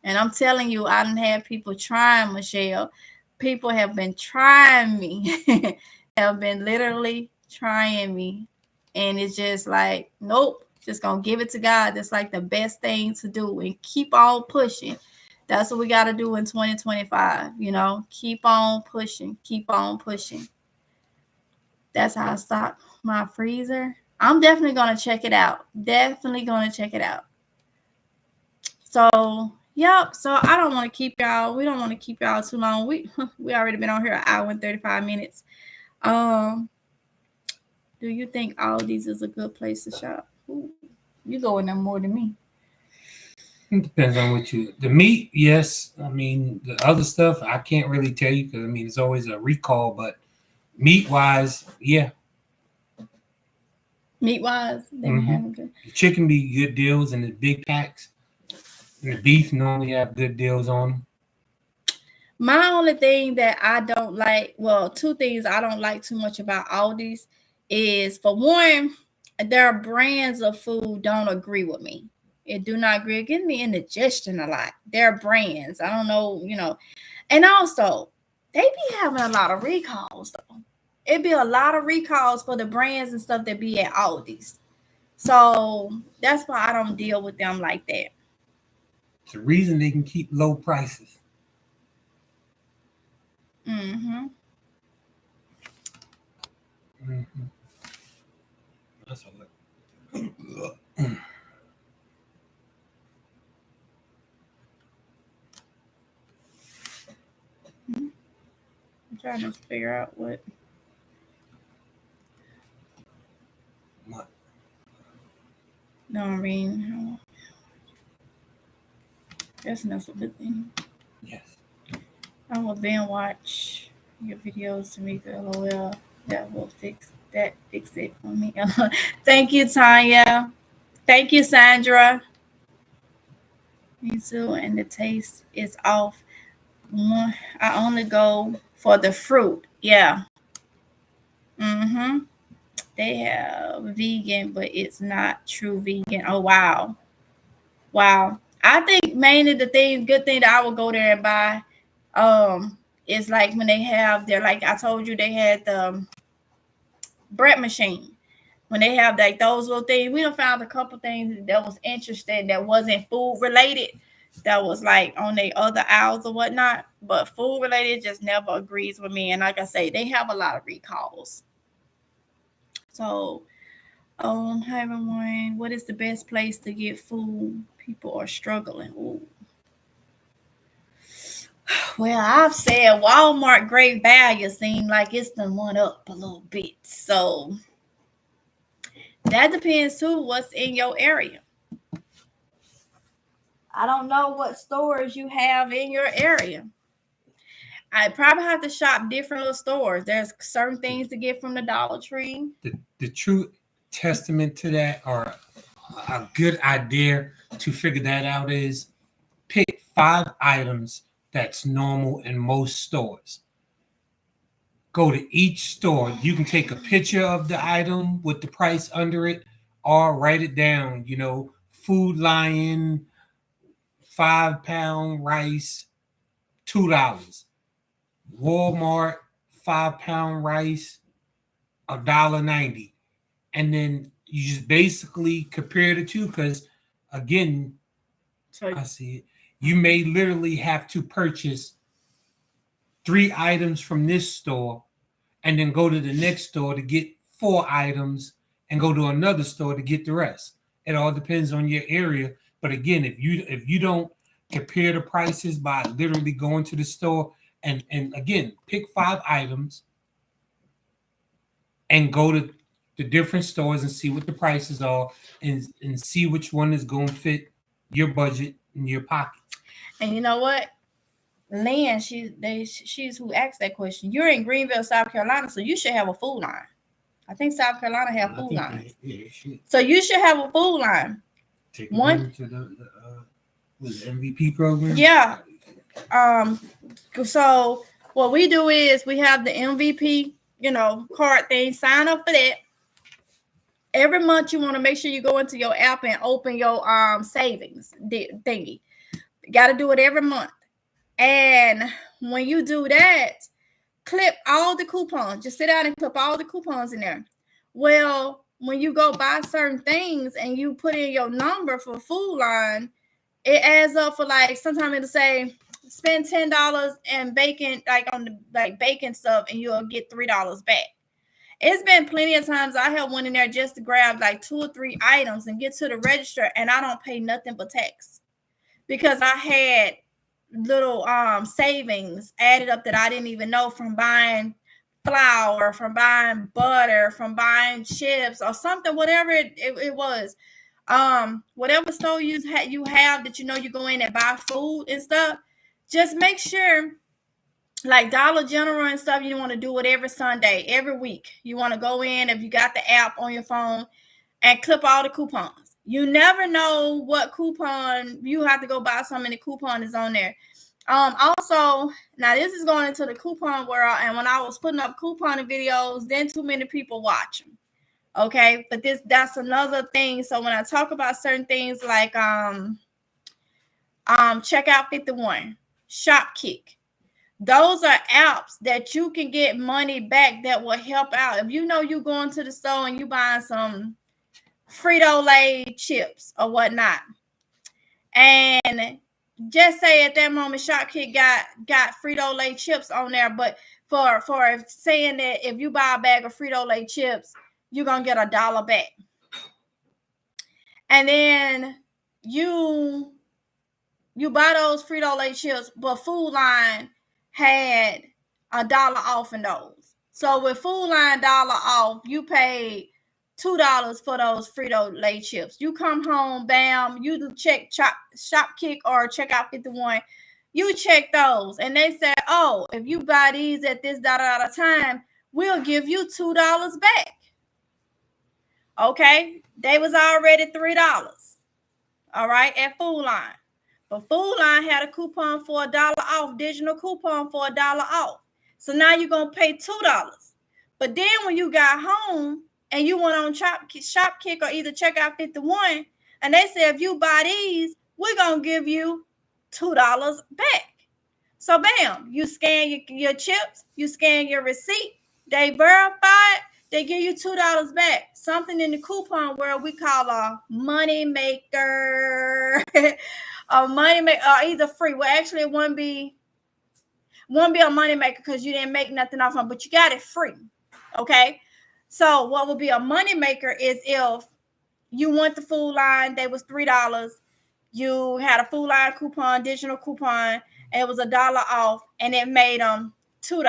And I'm telling you, I done had people trying, Michelle. People have been trying me. Have been literally trying me. And it's just like, nope. Just gonna give it to God. That's like the best thing to do. And keep on pushing. That's what we got to do in 2025. Keep on pushing. Keep on pushing. That's how I stock my freezer. I'm definitely gonna check it out. Definitely gonna check it out. So yep. So I don't want to keep y'all. We don't want to keep y'all too long. We already been on here an hour and 35 minutes. Do you think Aldi's is a good place to shop? Ooh, you go in there more than me. It depends on what you. The meat, yes. I mean, the other stuff, I can't really tell you because I mean, it's always a recall. But meat wise, yeah. Meat wise, they be having good. The chicken be good deals in the big packs, and the beef normally have good deals on them. My only thing that I don't like, well, two things I don't like too much about Aldi's is, for one, their brands of food don't agree with me. It do not agree. It gives me indigestion a lot. Their brands, I don't know, and also they be having a lot of recalls though. It be a lot of recalls for the brands and stuff that be at Aldi's. So that's why I don't deal with them like that. It's the reason they can keep low prices. Mm-hmm. That's all. I'm trying to figure out what. No, I mean, that's a good thing. Yes. I will then watch your videos to make the LOL. That will fix it for me. Thank you, Tanya. Thank you, Sandra. Me too. And the taste is off. I only go for the fruit. Yeah. Mm-hmm. They have vegan, but it's not true vegan. Oh wow. Wow. I think mainly the good thing that I would go there and buy, is like when they have their, like I told you, they had the bread machine. When they have like those little things, we done found a couple things that was interesting that wasn't food related. That was like on the other aisles or whatnot, but food related just never agrees with me. And like I say, they have a lot of recalls. So, hi everyone. What is the best place to get food? People are struggling. Ooh. Well, I've said Walmart Great Value seems like it's done one up a little bit. So that depends too what's in your area. I don't know what stores you have in your area. I probably have to shop different little stores. There's certain things to get from the Dollar Tree. The true testament to that, or a good idea to figure that out, is pick 5 items that's normal in most stores. Go to each store. You can take a picture of the item with the price under it, or write it down. Food Lion, 5-pound rice, $2. Walmart, 5-pound rice, $1.90. And then you just basically compare the two, because again, I see it. You may literally have to purchase 3 items from this store and then go to the next store to get 4 items and go to another store to get the rest. It all depends on your area. But again, if you don't compare the prices by literally going to the store and again, pick 5 items and go to the different stores and see what the prices are, and see which one is going to fit your budget and your pocket. And you know what? Lynn, she's who asked that question. You're in Greenville, South Carolina, so you should have a food line. I think South Carolina have food lines. So you should have a food line. Take one to the MVP program. Yeah. So what we do is we have the MVP, card thing. Sign up for that. Every month you want to make sure you go into your app and open your savings thingy. You got to do it every month. And when you do that, clip all the coupons. Just sit down and clip all the coupons in there. Well, when you go buy certain things and you put in your number for Food Line, it adds up for like, sometimes it'll say spend $10 and bacon, like on the bacon stuff, and you'll get $3 back. It's been plenty of times I have went in there just to grab like 2 or 3 items and get to the register, and I don't pay nothing but tax because I had little savings added up that I didn't even know from buying flour, from buying butter, from buying chips or something, whatever it was. Whatever store you have that you know you go in and buy food and stuff, just make sure, like Dollar General and stuff, you want to do it every Sunday, every week. You want to go in, if you got the app on your phone, and clip all the coupons. You never know what coupon you have to go buy. So many coupon is on there. Also, now this is going into the coupon world, and when I was putting up couponing videos, then too many people watch them. Okay, but that's another thing. So when I talk about certain things like Checkout 51, Shopkick, those are apps that you can get money back that will help out. If you know you going to the store and you buying some Frito-Lay chips or whatnot, and just say at that moment Shopkick got Frito-Lay chips on there, but for saying that if you buy a bag of Frito-Lay chips, you're gonna get $1 back. And then you buy those Frito-Lay chips, but Food Line had $1 off in those. So with Food Line $1 off, you paid $2 for those Frito-Lay chips. You come home, bam, you check Shopkick or Checkout 51. You check those, and they say, oh, if you buy these at this time, we'll give you $2 back. Okay, they was already $3. All right, at Food Line. But Food Line had a coupon for $1 off, digital coupon for $1 off. So now you're going to pay $2. But then when you got home and you went on Shopkick or either Checkout 51, and they said, if you buy these, we're going to give you $2 back. So bam, you scan your chips, you scan your receipt, they verify it, they give you $2 back. Something in the coupon world we call a money maker. A money maker, either free. Well, actually, it won't be a money maker because you didn't make nothing off of it, but you got it free. Okay. So what would be a money maker is if you went the Food Line, they was $3. You had a Food Line coupon, digital coupon, and it was $1 off, and it made them $2.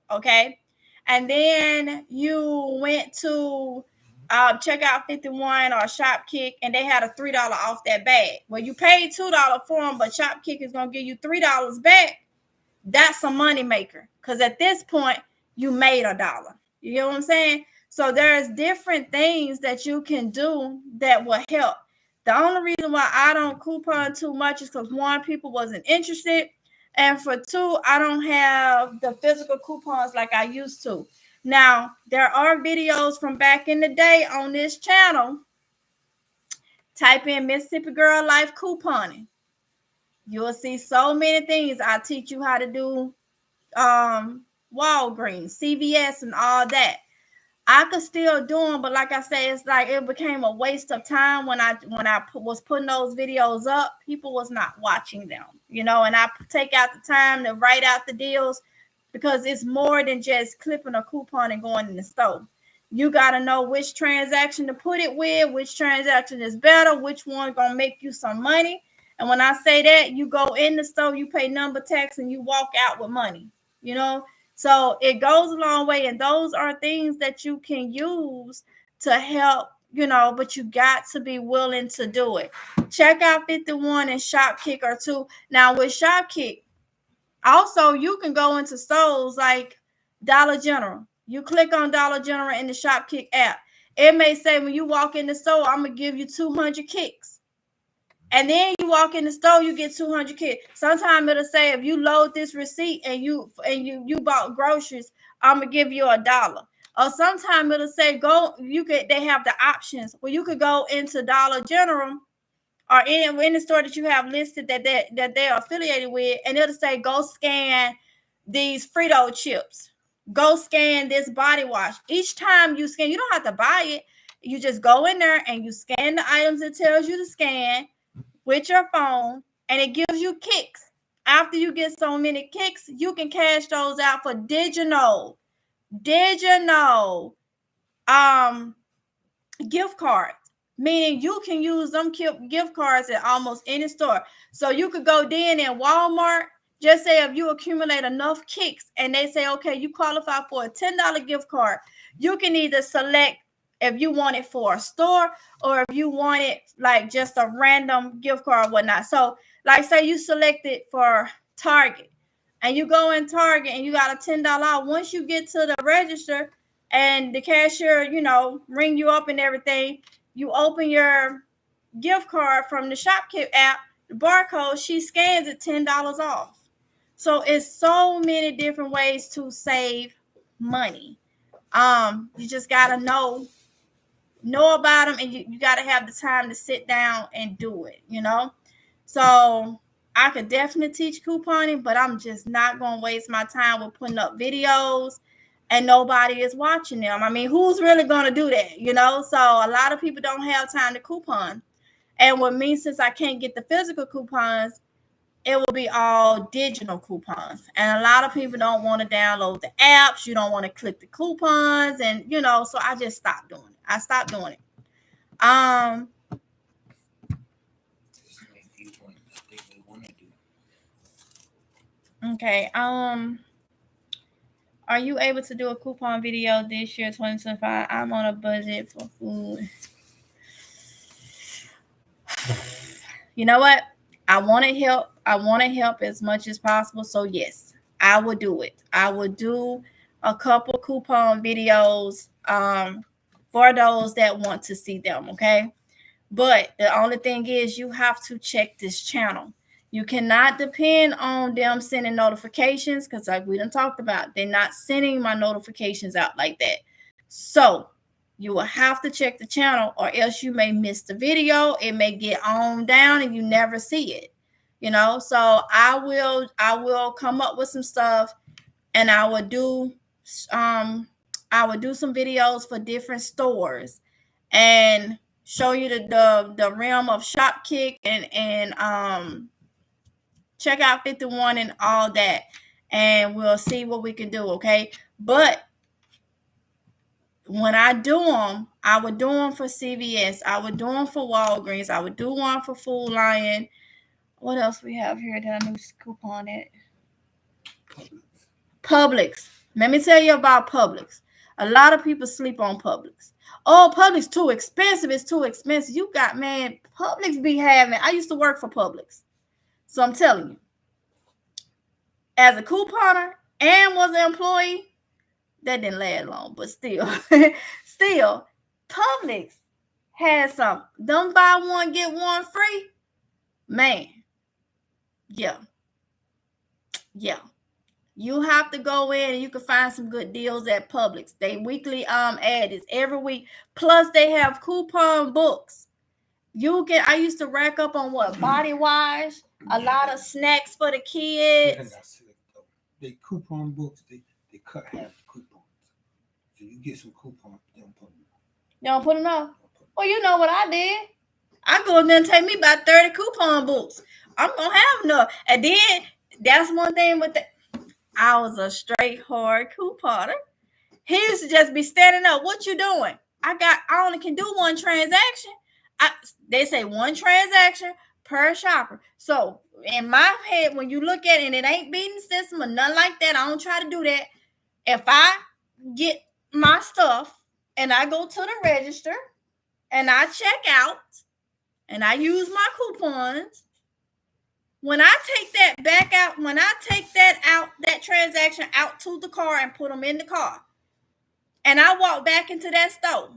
Okay. And then you went to Checkout 51 or Shopkick, and they had a $3 off that bag. Well, you paid $2 for them, but Shopkick is going to give you $3 back. That's a money maker because at this point, you made $1. You know what I'm saying? So there's different things that you can do that will help. The only reason why I don't coupon too much is because, one, people wasn't interested. And for two, I don't have the physical coupons like I used to. Now, there are videos from back in the day on this channel. Type in Mississippi Girl Life couponing. You'll see so many things. I teach you how to do Walgreens, CVS, and all that. I could still do them, but like I said, it's like it became a waste of time when I was putting those videos up. People was not watching them, and I take out the time to write out the deals because it's more than just clipping a coupon and going in the store. You got to know which transaction to put it with, which transaction is better, which one gonna make you some money. And when I say that, you go in the store, you pay number tax, and you walk out with money, So it goes a long way, and those are things that you can use to help, but you got to be willing to do it. Checkout 51 and Shopkick are two. Now with Shopkick, also you can go into stores like Dollar General. You click on Dollar General in the Shopkick app. It may say when you walk in the store, I'm going to give you 200 kicks. And then you walk in the store, you get 200 kicks. Sometimes it'll say if you load this receipt and you bought groceries, I'm gonna give you $1. Or sometimes it'll say they have the options where you could go into Dollar General or in the store that you have listed that they're affiliated with, and it'll say go scan these Frito chips, go scan this body wash. Each time you scan, you don't have to buy it. You just go in there and you scan the items it tells you to scan with your phone, and it gives you kicks. After you get so many kicks, you can cash those out for digital Did you know gift cards, meaning you can use them gift cards at almost any store. So you could go then in Walmart, just say if you accumulate enough kicks and they say, okay, you qualify for a $10 gift card, you can either select if you want it for a store or if you want it like just a random gift card or whatnot. So like say you select it for Target and you go in Target and you got a $10. Once you get to the register, and the cashier, ring you up and everything, you open your gift card from the Shopkit app, the barcode, she scans it, $10 off. So it's so many different ways to save money. You just gotta know about them, and you gotta have the time to sit down and do it, So I could definitely teach couponing, but I'm just not gonna waste my time with putting up videos and nobody is watching them. I mean, who's really going to do that, So a lot of people don't have time to coupon. And with me, since I can't get the physical coupons, it will be all digital coupons. And a lot of people don't want to download the apps. You don't want to click the coupons. And, so I just stopped doing it. I stopped doing it. Okay. Are you able to do a coupon video this year, 2025? I'm on a budget for food. You know what? I want to help. I want to help as much as possible. So yes, I will do it. I will do a couple coupon videos for those that want to see them. Okay. But the only thing is you have to check this channel. You cannot depend on them sending notifications because like we done talked about, they're not sending my notifications out like that. So you will have to check the channel or else you may miss the video. It may get on down and you never see it, So I will come up with some stuff and I will do some videos for different stores and show you the realm of Shopkick and Checkout 51 and all that, and we'll see what we can do. Okay, but when I do them, I would do them for CVS, I would do them for Walgreens, I would do one for Food Lion. What else we have here that I knew coupon at? Publix. Let me tell you about Publix. A lot of people sleep on Publix. Oh, Publix too expensive. It's too expensive. You got, man, Publix be having. I used to work for Publix. So I'm telling you, as a couponer and was an employee, that didn't last long, but still, Publix has some. Don't buy one, get one free. Man, yeah. You have to go in and you can find some good deals at Publix. They weekly ad is every week. Plus they have coupon books. I used to rack up on body wash, a lot of snacks for the kids. They coupon books, they cut half the coupons. So you get some coupons, they don't put them up. You don't put them up? Well, you know what I did. I go in there and take me about 30 coupon books. I'm going to have enough. And then that's one thing with I was a straight hard couponer. He used to just be standing up. What you doing? I only can do one transaction. They say one transaction per shopper. So in my head, when you look at it, and it ain't beating the system or nothing like that, I don't try to do that. If I get my stuff and I go to the register and I check out and I use my coupons, when I take that back out, when I take that transaction out to the car and put them in the car, and I walk back into that store,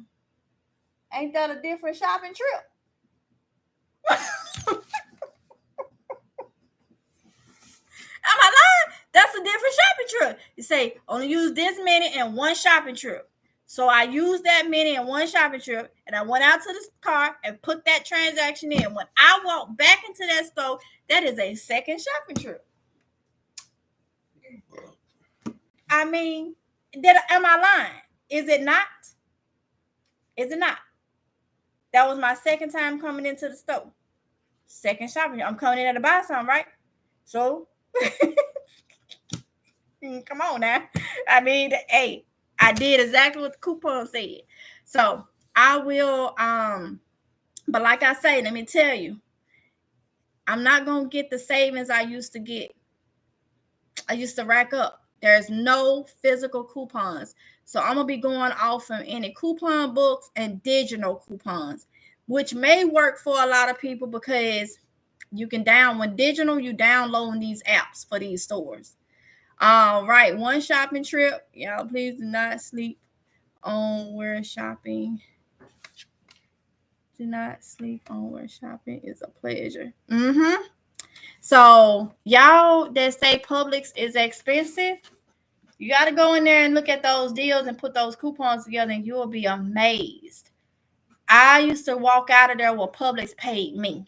ain't that a different shopping trip? Am I lying? That's a different shopping trip. You say only use this many in one shopping trip. So I used that many in one shopping trip, and I went out to the car and put that transaction in. When I walk back into that store, that is a second shopping trip. I mean, am I lying? Is it not? Is it not? That was my second time coming into the store. Second shopping. I'm coming in there to buy something, right? So, come on now. I mean, hey, I did exactly what the coupon said. So I will, but like I say, let me tell you, I'm not gonna get the savings I used to get. I used to rack up. There's no physical coupons. So I'm gonna be going off of any coupon books and digital coupons, which may work for a lot of people because you can when digital, you download these apps for these stores. All right, one shopping trip. Y'all please do not sleep on where shopping. Do not sleep on where shopping is a pleasure. So y'all that say Publix is expensive, you got to go in there and look at those deals and put those coupons together, and you'll be amazed. I used to walk out of there where Publix paid me.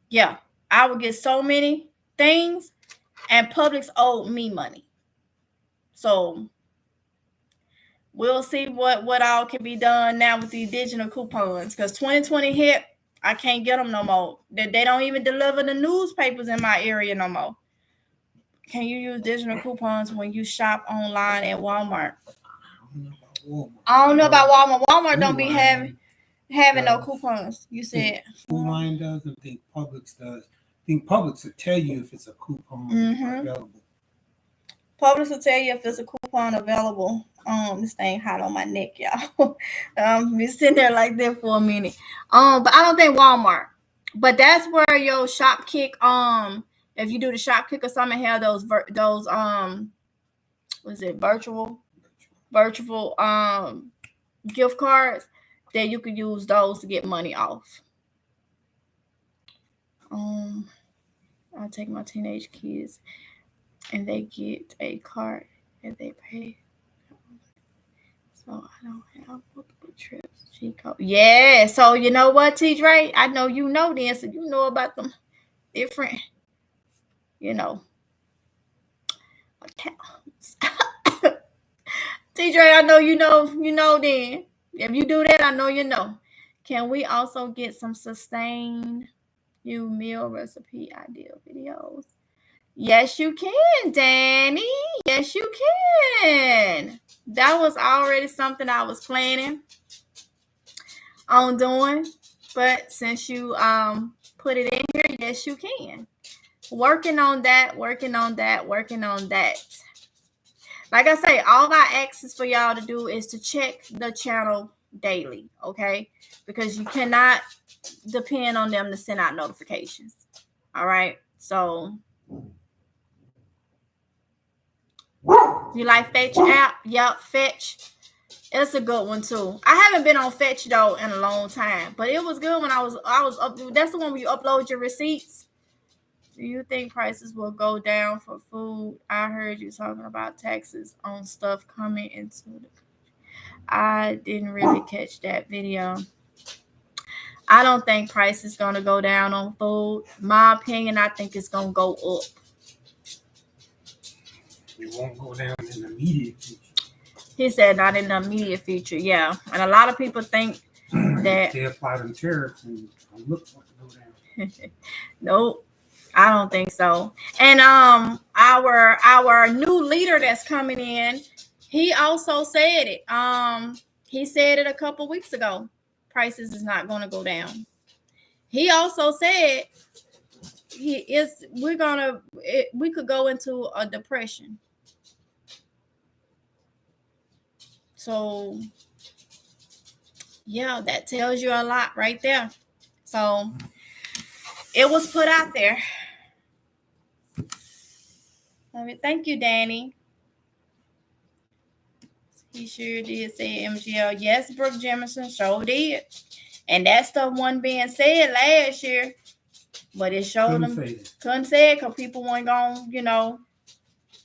Yeah, I would get so many things, and Publix owed me money. So we'll see what all can be done now with the digital coupons, because 2020 hit. I can't get them no more. They don't even deliver the newspapers in my area no more. Can you use digital coupons when you shop online at Walmart? I don't know about Walmart. Walmart don't be having no coupons. You said Food Line does. I think Publix does. I think Publix will tell you if it's a coupon available. Publix will tell you if it's a coupon available. This thing hot on my neck, y'all. Be sitting there like that for a minute. But I don't think Walmart. But that's where your shop kick. If you do the shop kick or something, have those was it virtual gift cards that you could use those to get money off. I'll take my teenage kids and they get a card and they pay. So I don't have multiple trips. Yeah. So you know what, T-Dre? I know you know this, so you know about them different, accounts. T-Dre, I know you know then. If you do that, I know you know. Can we also get some sustain you meal recipe idea videos? Yes, you can, Danny. Yes, you can. That was already something I was planning on doing. But since you put it in here, yes, you can. Working on that. Like I say, all I ask is for y'all to do is to check the channel daily, okay? Because you cannot depend on them to send out notifications. All right? So you like Fetch app? Yep, Fetch. It's a good one too. I haven't been on Fetch though in a long time, but it was good when I was up. That's the one where you upload your receipts. Do you think prices will go down for food? I heard you talking about taxes on stuff coming into the country. I didn't really catch that video. I don't think price is going to go down on food. My opinion, I think it's going to go up. It won't go down in the immediate future. He said not in the immediate future, yeah. And a lot of people think that they apply them tariffs and look for it to go down. Nope. I don't think so. And our new leader that's coming in, he also said it. He said it a couple weeks ago. Prices is not going to go down. He also said we could go into a depression. So yeah, that tells you a lot right there. So it was put out there. Thank you, Danny. He sure did say MGL. Yes, Brooke Jemison sure did. And that stuff wasn't being said last year. But it showed couldn't say it because people weren't going,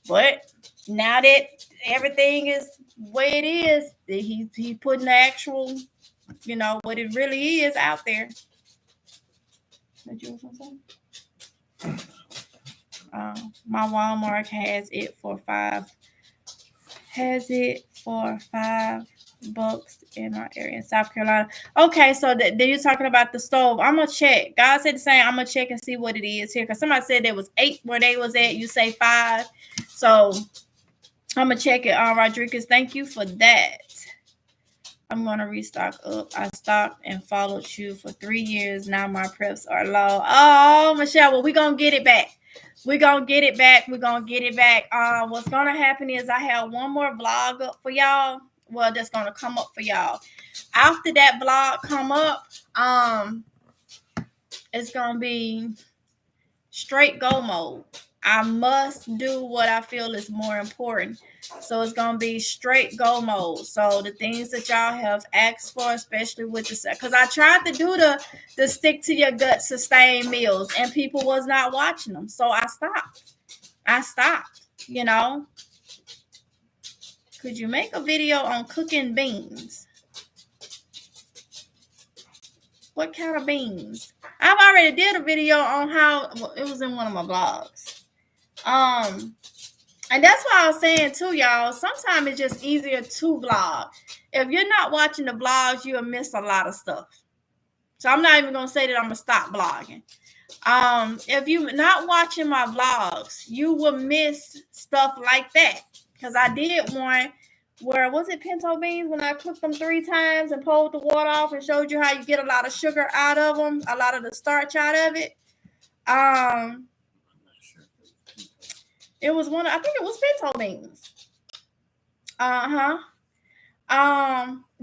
But now that everything is the way it is, he putting the actual, what it really is out there. My Walmart has it for $5 in our area in South Carolina. Okay, so you're talking about the stove. I'm gonna check. God said the same. I'm gonna check and see what it is here, because somebody said there was 8 where they was at. You say 5, so I'm gonna check it. Rodriguez, thank you for that. I'm gonna restock up. I stocked and followed you for 3 years. Now my preps are low. Oh, Michelle, well, we're gonna get it back. We're gonna get it back. We're gonna get it back. What's gonna happen is I have one more vlog up for y'all. Well, that's gonna come up for y'all. After that vlog come up, it's gonna be straight go mode. I must do what I feel is more important. So it's gonna be straight go mode. So the things that y'all have asked for, especially with the, because I tried to do the stick to your gut sustain meals, and people was not watching them. So I stopped. You know, could you make a video on cooking beans? What kind of beans? I've already did a video on how, well, it was in one of my vlogs. And that's why I was saying too, y'all, sometimes it's just easier to vlog. If you're not watching the vlogs, you'll miss a lot of stuff. So I'm not even gonna say that I'm gonna stop vlogging. If you're not watching my vlogs, you will miss stuff like that. Because I did one where, was it pinto beans, when I cooked them 3 times and pulled the water off and showed you how you get a lot of sugar out of them, a lot of the starch out of it. It was one, I think it was pinto beans.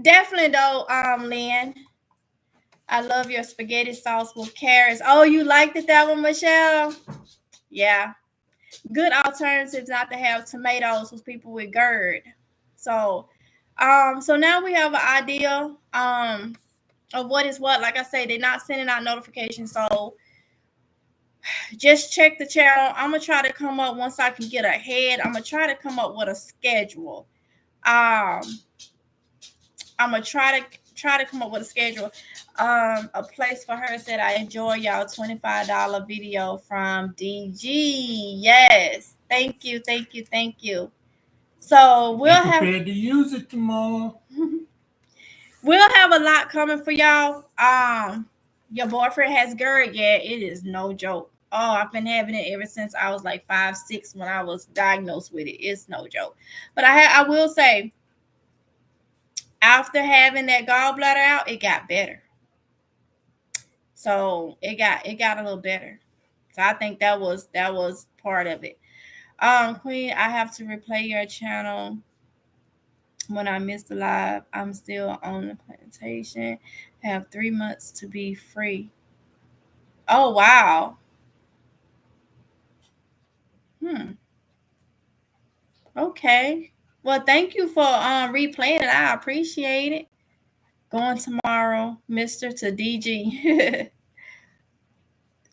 Definitely though, Lynn, I love your spaghetti sauce with carrots. Oh, you liked it, that one, Michelle? Yeah. Good alternatives not to have tomatoes with people with GERD. So now we have an idea of what is what. Like I say, they're not sending out notifications, so just check the channel. I'm gonna try to come up, once I can get ahead, I'm gonna try to come up with a schedule. I'm gonna try to come up with a schedule. A place for her said, I enjoy y'all $25 video from DG. Yes, thank you. So we'll have prepared to use it tomorrow. We'll have a lot coming for y'all. Your boyfriend has GERD. Yeah, it is no joke. Oh, I've been having it ever since I was like 5, 6 when I was diagnosed with it. It's no joke. But I will say, after having that gallbladder out, it got better. So it got a little better. So I think that was part of it. Queen, I have to replay your channel when I missed the live. I'm still on the plantation. Have 3 months to be free. Oh wow. Okay. Well, thank you for replaying it. I appreciate it. Going tomorrow, Mr. to DG.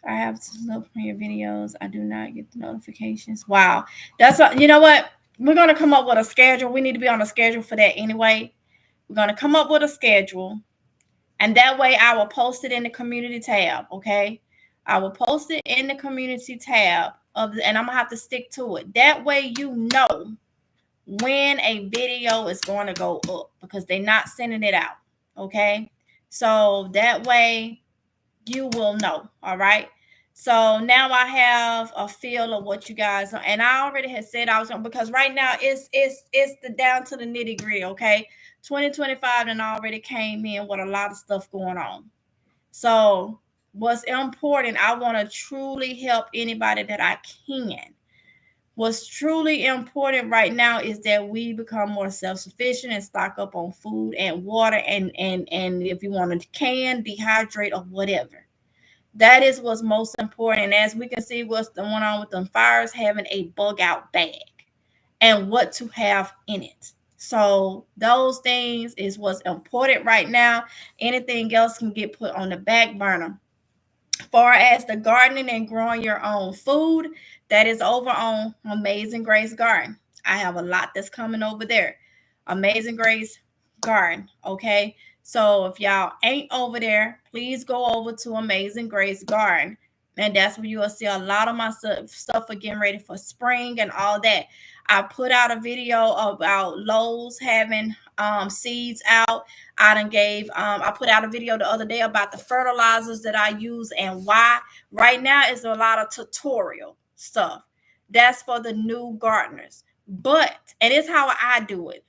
I have to look for your videos. I do not get the notifications. Wow. That's what, you know what? We're going to come up with a schedule. We need to be on a schedule for that anyway. We're going to come up with a schedule. And that way I will post it in the community tab. Okay. I will post it in the community tab and I'm going to have to stick to it. That way, you know when a video is going to go up because they're not sending it out. Okay. So that way you will know. All right. So now I have a feel of what you guys are, and I already had said I was going, because right now it's the down to the nitty gritty. Okay. 2025 and already came in with a lot of stuff going on. So what's important, I want to truly help anybody that I can. What's truly important right now is that we become more self-sufficient and stock up on food and water, and if you want to can, dehydrate, or whatever. That is what's most important. And as we can see what's going on with them fires, having a bug out bag and what to have in it. So those things is what's important right now. Anything else can get put on the back burner. Far as the gardening and growing your own food, that is over on Amazing Grace Garden. I have a lot that's coming over there. Amazing Grace Garden. Okay. So if y'all ain't over there, please go over to Amazing Grace Garden. And that's where you will see a lot of my stuff for getting ready for spring and all that. I put out a video about Lowe's having seeds out. I put out a video the other day about the fertilizers that I use and why. Right now is a lot of tutorial stuff. That's for the new gardeners. But, and it's how I do it.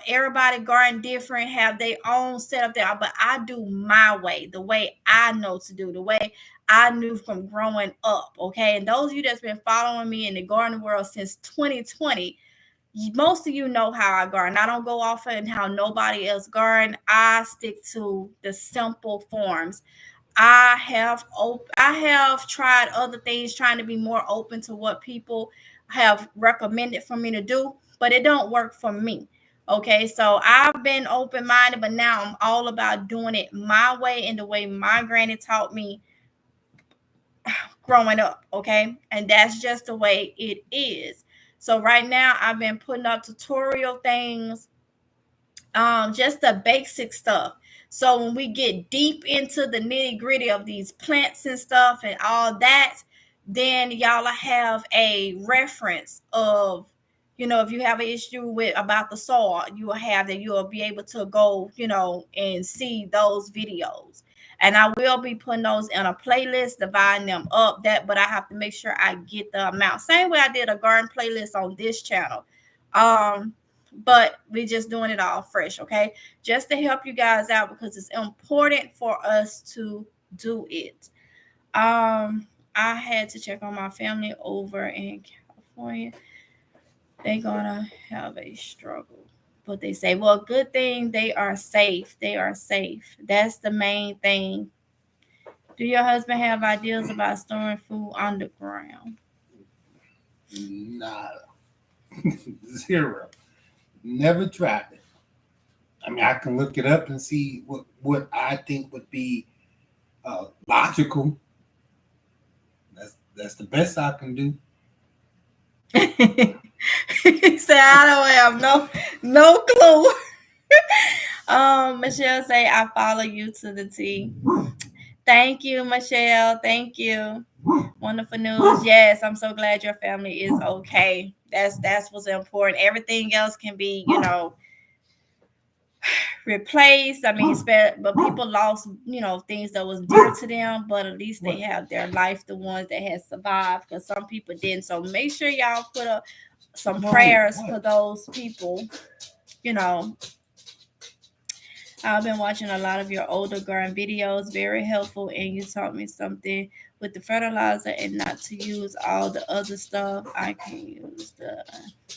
Everybody garden different, have their own setup there, but I do my way, the way I know to do, the way I knew from growing up. Okay. And those of you that's been following me in the garden world since 2020, most of you know how I garden. I don't go off and how nobody else garden. I stick to the simple forms. I have tried other things, trying to be more open to what people have recommended for me to do, but it don't work for me. Okay, so I've been open-minded, but now I'm all about doing it my way and the way my granny taught me growing up. Okay, and that's just the way it is. So right now I've been putting up tutorial things, just the basic stuff. So when we get deep into the nitty gritty of these plants and stuff and all that, then y'all have a reference of, if you have an issue with about the soil, you will have that. You will be able to go, and see those videos. And I will be putting those in a playlist, dividing them up. But I have to make sure I get the amount. Same way I did a garden playlist on this channel. But we just doing it all fresh, okay? Just to help you guys out, because it's important for us to do it. I had to check on my family over in California. They're gonna have a struggle. But they say, well, good thing they are safe. They are safe. That's the main thing. Do your husband have ideas about storing food underground? Nah. Zero. Never tried it. I mean, I can look it up and see what I think would be logical. That's the best I can do. He said, I don't have no clue. Michelle say, I follow you to the T. Thank you, Michelle. Thank you. Wonderful news. Yes, I'm so glad your family is okay. That's what's important. Everything else can be, replaced. I mean, but people lost, things that was dear to them, but at least they have their life, the ones that had survived, because some people didn't. So make sure y'all put up some prayers for those people. I've been watching a lot of your older garden videos, very helpful, and you taught me something with the fertilizer and not to use all the other stuff. I can use the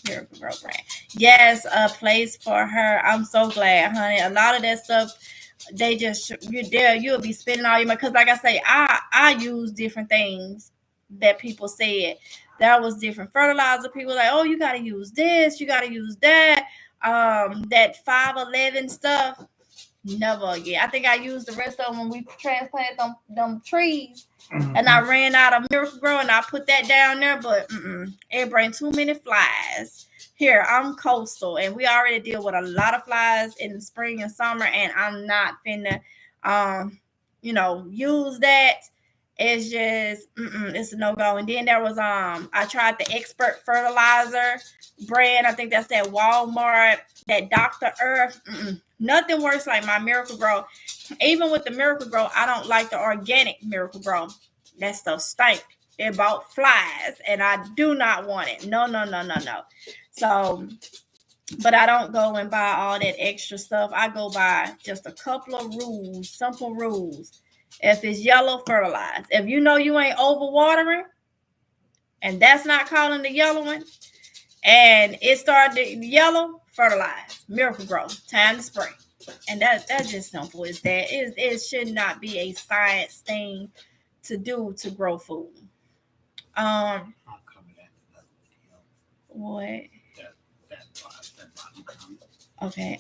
Miracle Grow brand. Yes, a place for her. I'm so glad, honey. A lot of that stuff, they just, you'll be spending all your money. Because like I say, I use different things that people said. That was different fertilizer. People like, oh, you got to use this, you got to use that. That 511 stuff. Never again. I think I used the rest of them when we transplanted them trees, and I ran out of Miracle Grow, and I put that down there. But it brings too many flies. Here, I'm coastal, and we already deal with a lot of flies in the spring and summer, and I'm not finna, use that. It's just, it's a no-go. And then there was, I tried the Expert Fertilizer brand. I think that's that Walmart, that Dr. Earth. Nothing works like my Miracle Grow. Even with the Miracle Grow, I don't like the organic Miracle Grow. That stuff stank. It brought flies, and I do not want it. No. So, but I don't go and buy all that extra stuff. I go by just a couple of rules, simple rules. If it's yellow, fertilize. If you know you ain't overwatering, and that's not calling the yellow one, and it started to yellow, fertilize. Miracle Grow. Time to spray. And that's just simple as that. It should not be a science thing to do to grow food. I'll cover that in another video. What? That Okay.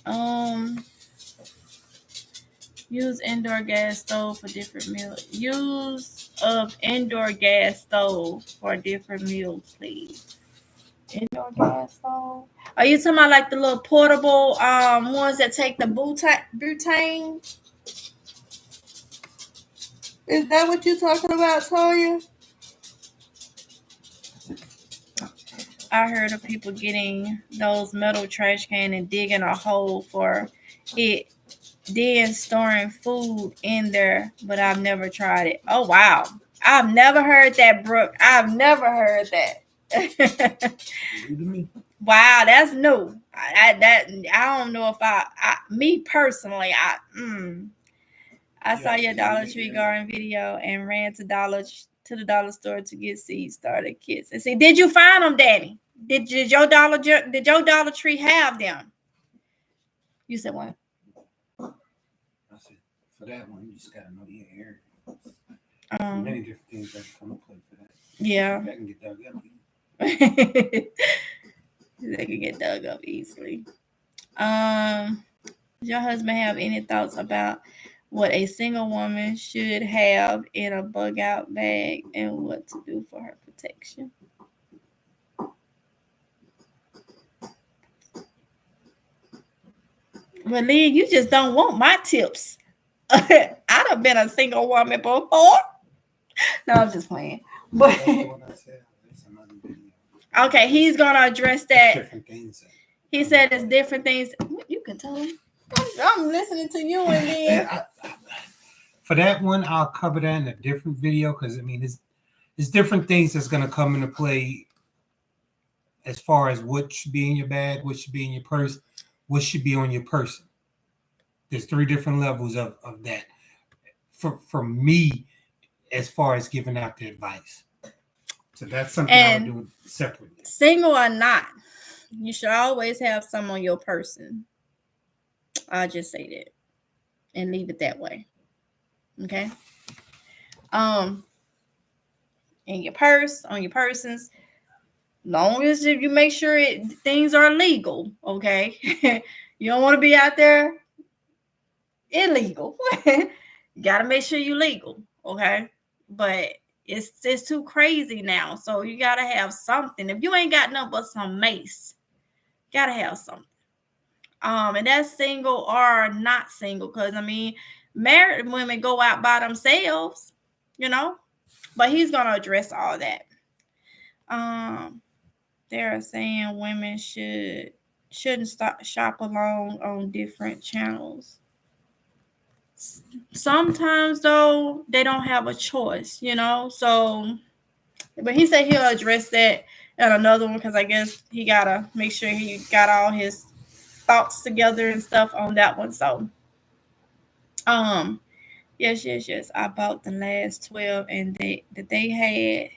Use indoor gas stove for different meals. Use of indoor gas stove for different meals, please. Indoor gas stove. Are you talking about like the little portable ones that take the butane? Is that what you're talking about, Toya? I heard of people getting those metal trash can and digging a hole for it, then storing food in there, but I've never tried it. Oh, wow. I've never heard that, Brooke. I've never heard that. Wow, that's new. I don't know if me personally, I saw your Dollar Tree garden video and ran to the dollar store to get seed starter kits. And see, did you find them, Danny? Did your Dollar Tree have them? You said what? I said, for that one, you just gotta know your area. Many different things that come to play for that. Yeah. That can get dug up. They can get dug up easily. Does your husband have any thoughts about what a single woman should have in a bug out bag and what to do for her protection? Well, Lee, you just don't want my tips. I'd have been a single woman before. No, I'm just playing. But okay, he's gonna address that. Different things. He said it's different things. You can tell him. I'm listening to you, and then for that one, I'll cover that in a different video because I mean, it's different things that's gonna come into play as far as what should be in your bag, what should be in your purse, what should be on your person. There's 3 different levels of that. For me, as far as giving out the advice. So that's something I would do separately. Single or not, you should always have some on your person. I'll just say that and leave it that way. Okay. In your purse, on your persons, long as you make sure things are legal. Okay. You don't want to be out there illegal. You got to make sure you're legal. Okay. But it's too crazy now. So you got to have something. If you ain't got nothing but some mace, got to have something. And that's single or not single. Because, I mean, married women go out by themselves, you know. But he's going to address all that. They're saying women shouldn't shop alone on different channels. Sometimes, though, they don't have a choice, you know. So, but he said he'll address that in another one because I guess he got to make sure he got all his thoughts together and stuff on that one. So, yes. I bought the last 12 and they had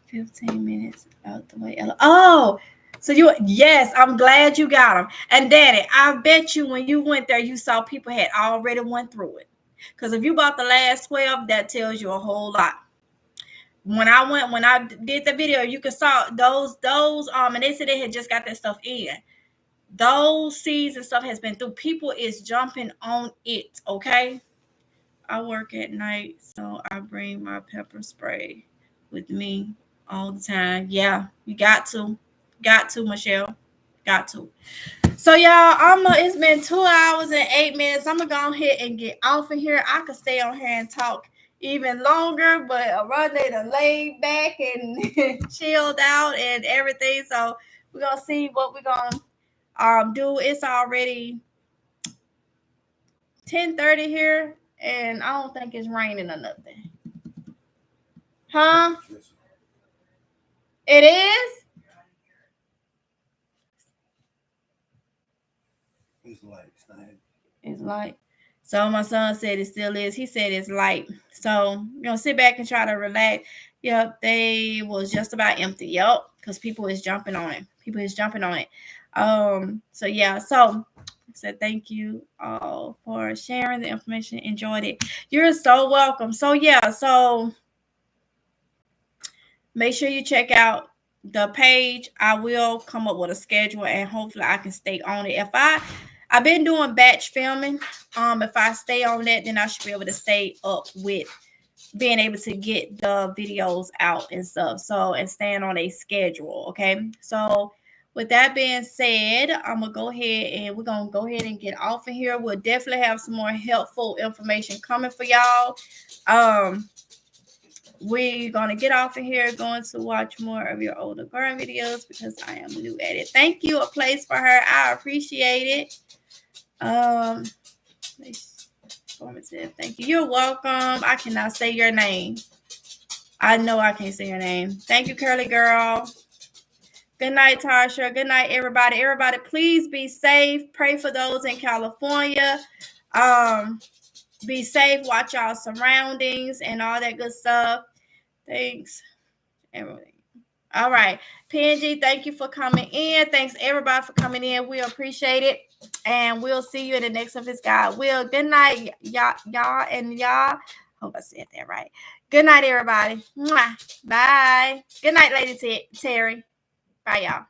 15 minutes out the way. Oh, so yes, I'm glad you got them. And Daddy, I bet you when you went there, you saw people had already went through it. Because if you bought the last 12, that tells you a whole lot. When I did the video, you could saw those, and they said they had just got that stuff in. Those seeds and stuff has been through. People is jumping on it, okay? I work at night, so I bring my pepper spray with me all the time. Yeah, you got to, Michelle, got to. So y'all, it's been 2 hours and 8 minutes. I'm gonna go ahead and get off of here. I could stay on here and talk even longer, but Oronde done laid back and chilled out and everything. So we're gonna see what we're gonna do. It's already 10:30 here, and I don't think it's raining or nothing. Huh? It is? It's light. It's light. So my son said it still is. He said it's light. So we're gonna sit back and try to relax. Yep, they was just about empty. Yep, because people is jumping on it. So yeah, so I said thank you all for sharing the information. Enjoyed it. You're so welcome. So yeah, so make sure you check out the page. I will come up with a schedule and hopefully I can stay on it. If I've been doing batch filming. If I stay on that, then I should be able to stay up with being able to get the videos out and stuff. So, and staying on a schedule. Okay. So with that being said, I'm gonna go ahead and we're gonna go ahead and get off of here. We'll definitely have some more helpful information coming for y'all. We're gonna get off of here, going to watch more of your older garden videos because I am new at it. Thank you, A Place for Her. I appreciate it. Informative. Thank you. You're welcome. I cannot say your name. I know I can't say your name. Thank you, Curly Girl. Good night, Tasha. Good night, everybody. Everybody, please be safe. Pray for those in California. Be safe. Watch y'all surroundings and all that good stuff. Thanks, everybody. All right. PNG, thank you for coming in. Thanks, everybody, for coming in. We appreciate it. And we'll see you in the next of his God will. Good night, y'all and y'all. Hope I said that right. Good night, everybody. Mwah. Bye. Good night, Lady Terry. Bye, y'all.